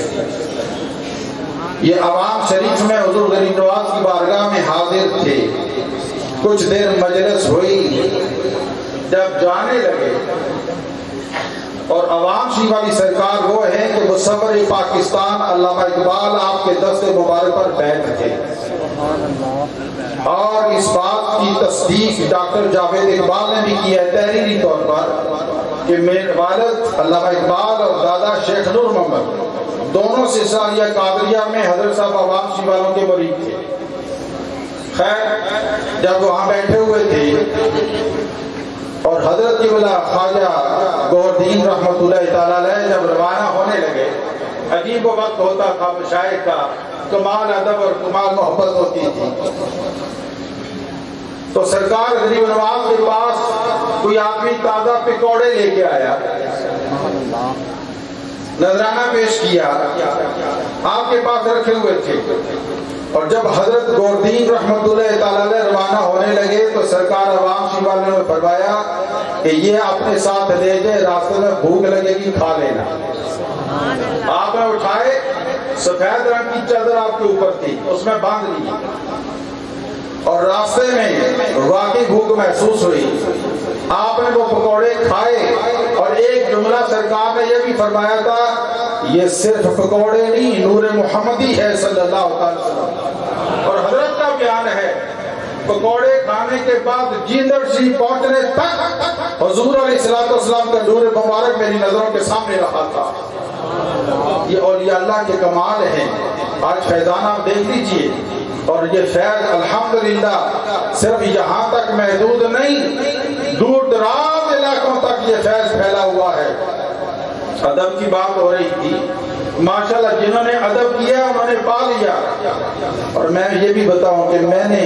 یہ عوام شریف میں حضور غریب نواز کی بارگاہ میں حاضر تھے۔ کچھ دیر مجلس ہوئی، جب جانے لگے، اور عوام شریف والی سرکار وہ ہے کہ مصور پاکستان علامہ اقبال آپ کے دست مبارک پر بیٹھ تھے، اور اس بات کی تصدیق ڈاکٹر جاوید اقبال نے بھی کی ہے تحریری طور پر کہ میرے والد علامہ اقبال اور دادا شیخ نور محمد دونوں سلسلہ قادریہ میں حضرت صاحب عوام شریف والوں کے مرید تھے۔ خیر جب وہاں بیٹھے ہوئے تھے اور حضرت کی بلا خواجہ گوردین رحمۃ اللہ تعالیٰ علیہ جب روانہ ہونے لگے، عجیب و وقت ہوتا تھا مشائخ کا، کمال ادب اور کمال محبت ہوتی تھی، تو سرکار غریب نواز کے پاس کوئی آدمی تازہ پکوڑے لے کے آیا، نذرانہ پیش کیا، آپ کے پاس رکھے ہوئے تھے، اور جب حضرت گوردین رحمۃ اللہ تعالیٰ علیہ روانہ ہونے لگے تو سرکار عوام شریف والوں نے فرمایا کہ یہ اپنے ساتھ لے جائے، راستے میں بھوک لگے گی کھا لینا۔ آپ نے اٹھائے، سفید رنگ کی چادر آپ کے اوپر تھی، اس میں باندھ لی، اور راستے میں واقعی بھوک محسوس ہوئی، آپ نے وہ پکوڑے کھائے، اور ایک جملہ سرکار نے یہ بھی فرمایا تھا یہ صرف پکوڑے نہیں، نور محمدی ہے صلی اللہ علیہ وسلم۔ اور حضرت کا بیان ہے پکوڑے کھانے کے بعد جیندر شریف پہنچنے تک حضور علیہ السلام کا نور مبارک میری نظروں کے سامنے رہا تھا۔ یہ اولیاء اللہ کے کمال ہیں۔ آج فیضان آپ دیکھ لیجئے، اور یہ فیض الحمدللہ صرف یہاں تک محدود نہیں، دور دراز علاقوں تک یہ فیض پھیلا ہوا ہے۔ ادب کی بات ہو رہی تھی، ماشاءاللہ جنہوں نے ادب کیا انہوں نے پا لیا۔ اور میں یہ بھی بتاؤں کہ میں نے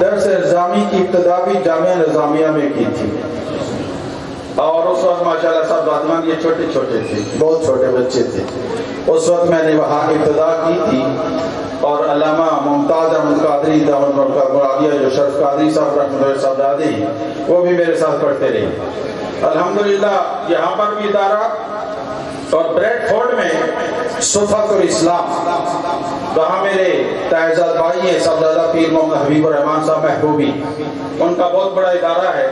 درس نظامی کی ابتدا بھی جامعہ نظامیہ میں کی تھی، اور اس وقت ماشاءاللہ صاحب دادمان یہ چھوٹے چھوٹے تھے، بہت چھوٹے بچے تھے، اس وقت میں نے وہاں ابتدا کی تھی، اور علامہ ممتاز احمد قادری دامن مرادیہ جو شرف قادری صاحب رحمۃ اللہ صاحب دادی وہ بھی میرے ساتھ پڑھتے رہے۔ الحمدللہ یہاں پر بھی ادارہ، اور بریڈ فورڈ میں صفت الاسلام، وہاں میرے تائزاد بھائی ہیں صاحبزادہ پیر محمد حبیب الرحمان صاحب محبوبی، ان کا بہت بڑا ادارہ ہے۔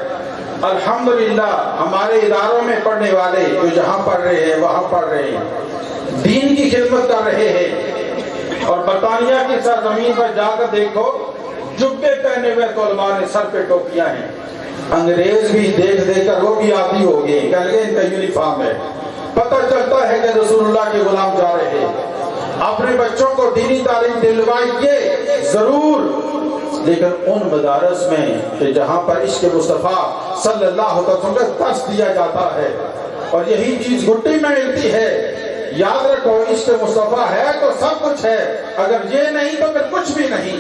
الحمدللہ ہمارے اداروں میں پڑھنے والے جو جہاں پڑھ رہے ہیں وہاں پڑھ رہے ہیں، دین کی خدمت کر رہے ہیں۔ اور برطانیہ کی سرزمین پر جا کر دیکھو، جبے پہنے ہوئے علماء نے سر پہ ٹوپیاں ہیں، انگریز بھی دیکھ دیکھ کر وہ بھی عادی ہو گئے، کہہ لگے ان کا یونیفارم ہے، پتہ چلتا ہے کہ رسول اللہ کے غلام جا رہے ہیں۔ اپنے بچوں کو دینی تعلیم دلوائیے ضرور، لیکن ان مدارس میں کہ جہاں پر عشق مصطفیٰ صلی اللہ علیہ وسلم کا درس دیا جاتا ہے اور یہی چیز گھٹی میں ملتی ہے. یاد رکھو عشق مصطفیٰ ہے تو سب کچھ ہے، اگر یہ نہیں تو پھر کچھ بھی نہیں.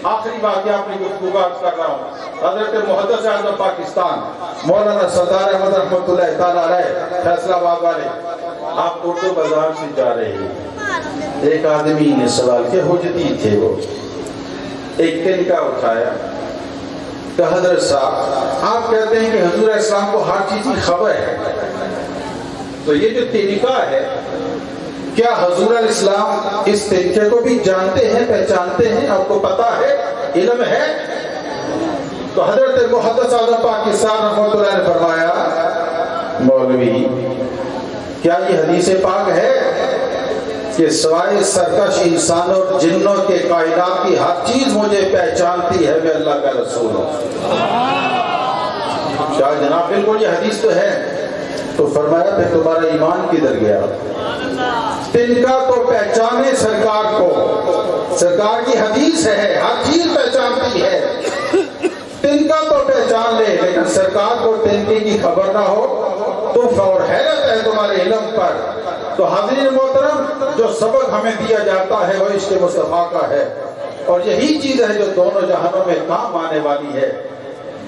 آخری بات یہ اپنی گفتگو کر رہا ہوں. حضرت محدث اعظم پاکستان مولانا سردار احمد رحمۃ اللہ تعالیٰ علیہ فیصلہ آباد والے، آپ اردو بازار سے جا رہے ہیں. ایک آدمی نے سوال کیا، حجتی تھے وہ، ایک تنکا اٹھایا کہ حضرت صاحب آپ کہتے ہیں کہ حضور اسلام کو ہر چیز کی خبر ہے، تو یہ جو تنکا ہے کیا حضور الاسلام اس تنکے کو بھی جانتے ہیں، پہچانتے ہیں، آپ کو پتا ہے، علم ہے؟ تو حضرت محدث اعظم پاکستان رحمۃ اللہ نے فرمایا مولوی کیا یہ حدیث پاک ہے کہ سوائے سرکش انسانوں اور جنوں کے کائنات کی ہر چیز مجھے پہچانتی ہے، میں اللہ کا رسول ہوں؟ کیا جناب بالکل یہ حدیث تو ہے. تو فرمایا پھر تمہارا ایمان کدھر گیا؟ تنکا تو پہچانے سرکار کو، سرکار کی حدیث ہے، ہر چیز پہچانتی ہے. تنکا تو پہچان لے لیکن سرکار کو تنکے کی خبر نہ ہو تو اور حیرت ہے تمہارے علم پر. تو حاضرین محترم، جو سبق ہمیں دیا جاتا ہے وہ عشق مصطفیٰ کا ہے اور یہی چیز ہے جو دونوں جہانوں میں کام آنے والی ہے.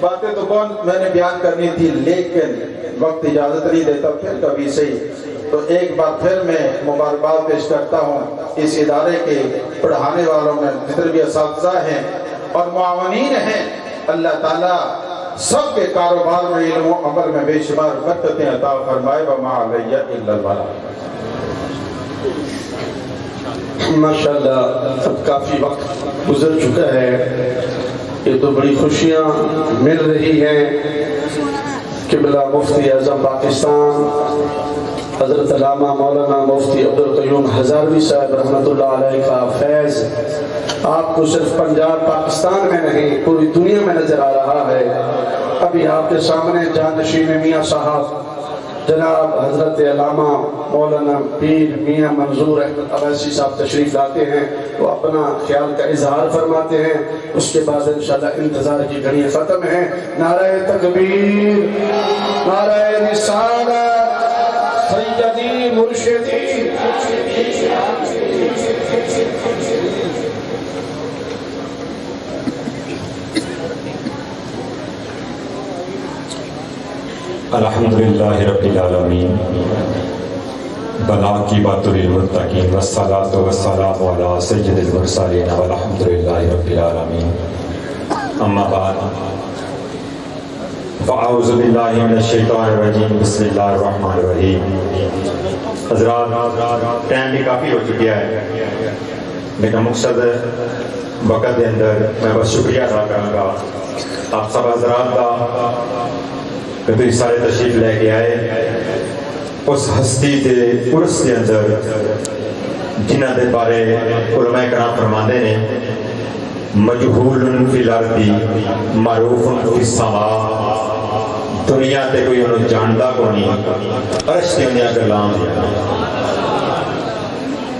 باتیں تو بہت میں نے بیان کرنی تھی لیکن وقت اجازت نہیں دیتا، پھر کبھی صحیح. تو ایک بار پھر میں مبارکباد پیش کرتا ہوں اس ادارے کے پڑھانے والوں میں جتنے بھی اساتذہ ہیں اور معاونین ہیں. اللہ تعالیٰ سب کے کاروبار میں، علم و عمل میں بے شمار برکتیں عطا فرمائے. وما علیہ الا البلاغ. ماشاءاللہ اب کافی وقت گزر چکا ہے، یہ تو بڑی خوشیاں مل رہی ہیں کہ بلا مفتی اعظم پاکستان حضرت علامہ مولانا مفتی عبدالقیوم ہزاروی صاحب رحمۃ اللہ علیہ کا فیض آپ کو صرف پنجاب پاکستان میں نہیں پوری دنیا میں نظر آ رہا ہے. ابھی آپ کے سامنے جانشین میاں صاحب جناب حضرت علامہ مولانا پیر میاں منظور احمد اویسی صاحب تشریف لاتے ہیں، وہ اپنا خیال کا اظہار فرماتے ہیں. اس کے بعد انشاءاللہ انتظار کی گھڑیاں ختم ہیں. نعرہ تکبیر، نعرہ رسالت، سیدی مرشدی. الحمدللہ رب العالمین، بلاغ کی بات للمتقین، والصلاۃ والسلام علی سید المرسلین، والحمدللہ رب العالمین. اما بعد، فاعوذ باللہ من الشیطان الرجیم، بسم اللہ الرحمن الرحیم. حضرات ٹائم بھی کافی ہو چکیا ہے لیکن مقصد وقت کے اندر میں بس شکریہ ادا کروں گا آپ سب حضرات کا کہ تھی سارے تشریف لے کے آئے اس ہستی کے عرس کے اندر جنہ دے بارے علماء کرام فرماندے نے مجہول فی الارض معروف فی السماء. دنیا تے کوئی انہوں جاندا کو نہیں، عرش تے انہاں گلاں.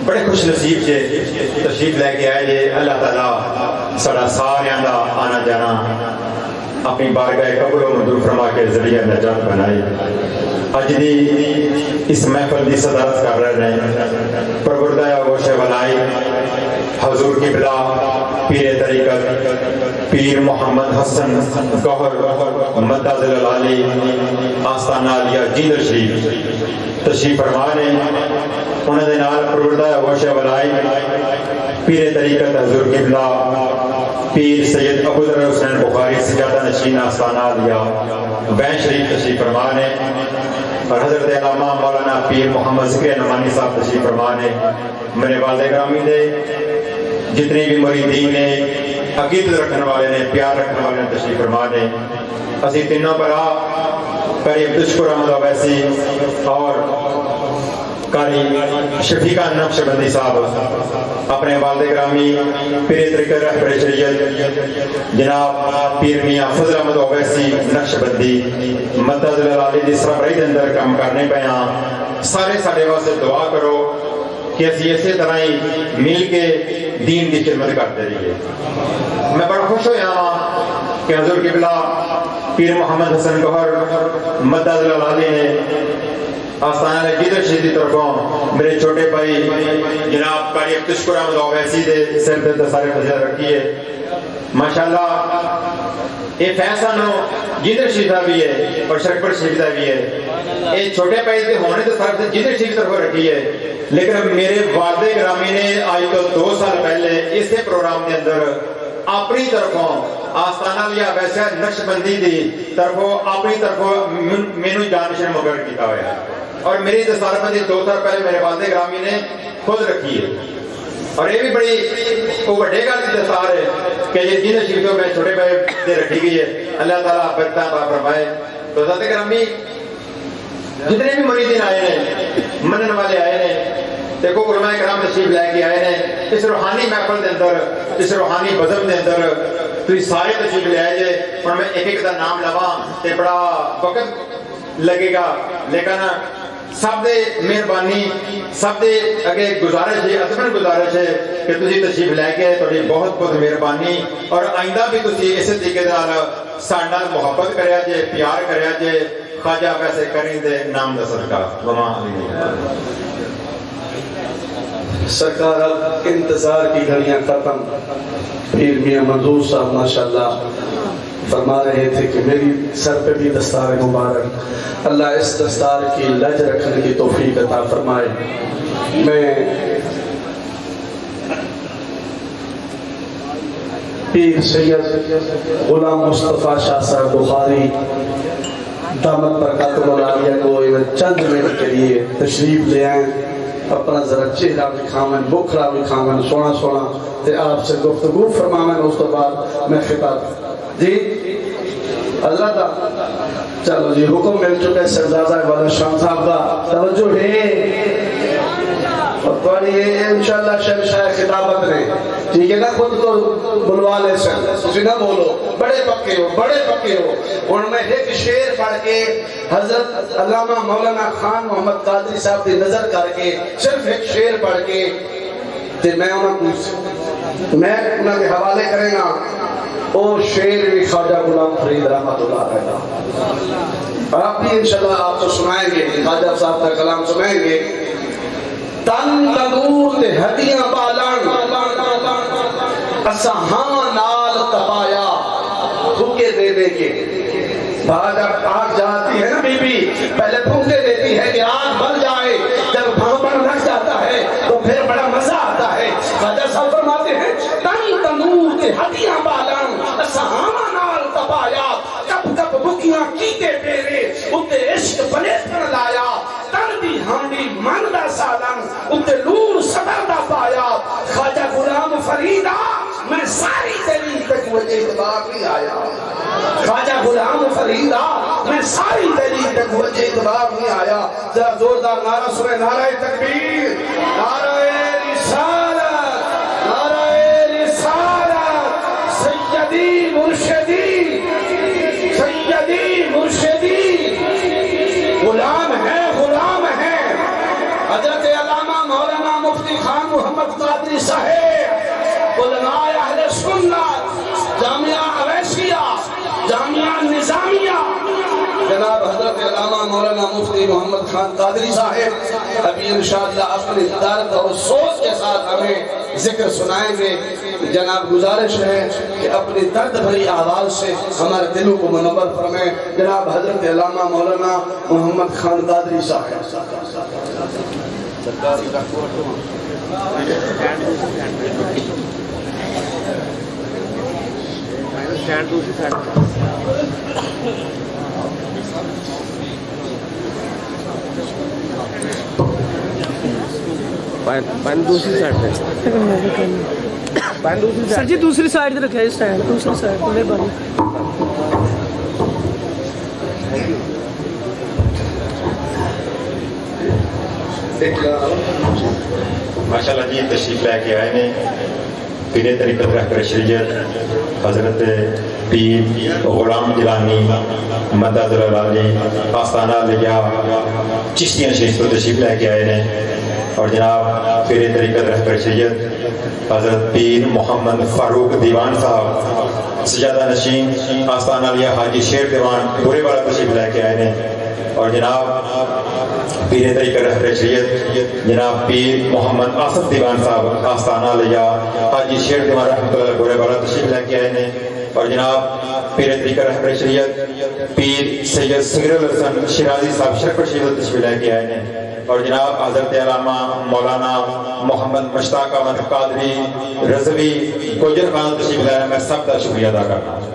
بڑے خوش نصیب سے تشریف لے کے آئے جے. اللہ تعالیٰ سارا ساریاں دا آنا جانا اپنی بارگاہ قبول و منظور فرما کے ذریعہ نجات بنائی. اج دی اس محفل دی صدارت کر رہے ہیں پروردگار گوشے ولائی حضور کی بلا پیر طریقت پیر محمد حسن گوہر مدد العالی آستانہ علیہ جیدر شریف تشریف فرما نے. انہوں نے نال پروردگار گوشے ولائی پیر طریقت حضور کی بلا پیر سید ابوذر حسین بخاری سجادہ نشین آستانہ علیہ بین شریف تشریف فرما نے اور حضرت علامہ مولانا پیر محمد ذکر نعمانی صاحب تشریف فرما نے. میرے والد گرامی نے جتنے بھی مریدین نے عقیدت رکھنے والے نے پیار رکھنے والے نے تشریف فرما نے. اسی تینوں برا قریب تشکر احمد اویسی اور قاری شفیقہ نقشبندی صاحب اپنے والد گرامی پیر طریقت رہبر شریعت جناب پیر میاں فضل احمد اویسی نقشبندی مدد العالی دی سربراہی دے اندر کام کرنے پہ ہاں. سارے ساڈے واسطے دعا کرو کہ اسی اسی طرح ہی مل کے دین کی خدمت کرتے رہیے. میں بڑا خوش ہوا کہ حضور قبلہ پیر محمد حسن گوہر مدد علی نے آستانہ جدر شہید کی طرفوں میرے چھوٹے بھائی جناب قاری تشکر احمد اویسی دے سر پہ دستار فضیلت رکھی ہے. ماشاءاللہ یہ فیصلہ نو جدر شہیدہ بھی ہے اور شرکپر شہیدہ بھی ہے. یہ چھوٹے بھائی کے ہونے تو طرف سے جدر شہید طرف رکھی ہے. لیکن میرے والد گرامی نے آج تو 2 سال پہلے اس پروگرام کے اندر اپنی طرفوں آستانہ لیا ویسے نقش بندی دی طرفوں اپنی طرفوں مینو جانشین مقرر کیتا ہوا ہے. اور میری دستار بندی 2 سال پہلے میرے والد گرامی نے خود رکھی ہے. اور یہ بھی بڑی بڑے گل کی دستار ہے کہ یہ جن شہیدوں میں چھوٹے بھائی سے رکھی گئی ہے. اللہ تعالیٰ برکتاں عطا فرمائے. تو حضرت گرامی جتنے بھی مریدین آئے ہیں منن والے آئے ہیں دیکھو علماء کرام تشریف لے کے آئے ہیں اس روحانی محفل کے اندر اس روحانی بزم کے اندر تو سارے تشریف لے آئے جے. اور میں ایک ایک کا نام لواں تے بڑا وقت لگے گا لیکن سب دے مہربانی سب دے اگے گزارش ہے عظمت گزارش ہے کہ تسی تشریف لے کے تھوڑی بہت بہت مہربانی. اور آئندہ بھی تسی اسی طریقے نال ساڈے نال محبت کریا جے پیار کریا جے. خواجہ ویسے کریں دے نام دا صدقہ وما سرکار اب انتظار کی گھڑیاں ختم. پیر میاں منظور صاحب ماشاءاللہ فرما رہے تھے کہ میری سر پہ بھی دستار مبارک اللہ اس دستار کی لج رکھنے کی توفیق عطا فرمائے. میں پیر سید غلام مصطفیٰ شاہ صاحب بخاری دامت برکاتہ العالیہ کو چند منٹ کے لیے تشریف لے آئیں. اپنا ذرا چہرہ دکھاویں بکھرا دکھاویں سونا سونا تے آپ سے گفتگو فرماویں. اس تو بعد میں خطاب جی حضرت چلو جی حکم مل چکے سردازہ والا شام صاحب کا توجہ ہے اور تھوڑی انشاءاللہ شہنشاہ خطابت نے ٹھیک ہے نا. خود کو بلوا لے سن تسی نہ بولو بڑے پکے ہو. اور میں ایک شعر پڑھ کے حضرت علامہ مولانا خان محمد قادری صاحب کی نظر کر کے صرف ایک شعر پڑھ کے تے میں انہوں کے حوالے کریں گا. اور شعر بھی خواجہ غلام فرید رحمت اللہ علیہ آپ بھی انشاءاللہ آپ کو سنائیں گے. خواجہ صاحب کا کلام سنائیں گے. تن تنور تے ہڈیاں بالان اسہاں نال تپایا بھوکے دے دے کے. جب آگ جاتی ہے نا بی بی پہلے بھوکے دیتی ہے کہ آگ بل جائے. جب بھانپن رکھ جاتا ہے تو پھر بڑا مزہ آتا ہے. خواجہ صاحب فرماتے ہیں تن تنور تے ہڈیاں بالان اسہاں نال تپایا کب کب بھوکیاں کیتے پیرے اتے عشق بنے پھر لایا. تن دی ہانڈی من دا سالن اتے نور صدر دا پایا. خواجہ غلام فریدہ میں ساری دلیل تک وجہ اعتبار نہیں آیا. خواجہ غلام فریدہ میں ساری دلیل تک وجہ اعتبار نہیں آیا. ذرا زوردار نعرہ سنے نعرہ تکبیر نعرہ رسالت نعرہ رسالت سیدی مرشدی غلام ہے حضرت علامہ مولانا مفتی خان محمد قادری صاحب علماء اہل سنت جامعہ اویسیہ جامعہ نظامیہ جناب حضرت علامہ مولانا مفتی محمد خان قادری صاحب ابھی انشاءاللہ اپنے درد اور سوچ کے ساتھ ہمیں ذکر سنائیں گے. جناب گزارش ہے کہ اپنی درد بھری آواز سے ہمارے دلوں کو منور فرمائیں. جناب حضرت علامہ مولانا محمد خان قادری صاحب. پین دوسری سائڈ پہ سر جی دوسری سائڈ پہ رکھا ہے اسٹینڈ دوسری سائڈ پہ مہربانی. ماشاءاللہ جی تشریف لے کے آئے نے پیر طریقت رہبر شریعت حضرت پیر غلام گیلانی مدد العالی آستانہ لیا چشتیاں شریف پر تشریف لے کے آئے نے. اور جناب پیر طریقت رہبر شریعت حضرت پیر محمد فاروق دیوان صاحب سجادہ نشین آستانہ علیہ حاجی شیر دیوان پورے والا تشریف لے کے آئے ہیں. اور جناب پیر طریقت رہبر شریعت جناب پیر محمد آصف دیوان صاحب آستانہ علیہ حاجی شیر دیوان رحمۃ اللہ پورے والا تشریف لے کے آئے ہیں. اور جناب پیر طریقت رہبر شریعت پیر سید سگیر الحسن شیرازی صاحب شرف شریعت تشریف لے کے آئے ہیں. اور جناب حضرت علامہ مولانا محمد مشتاق احمد قادری رضوی گوجر خان تشریف لائے. میں سب کا شکریہ ادا کرتا ہوں.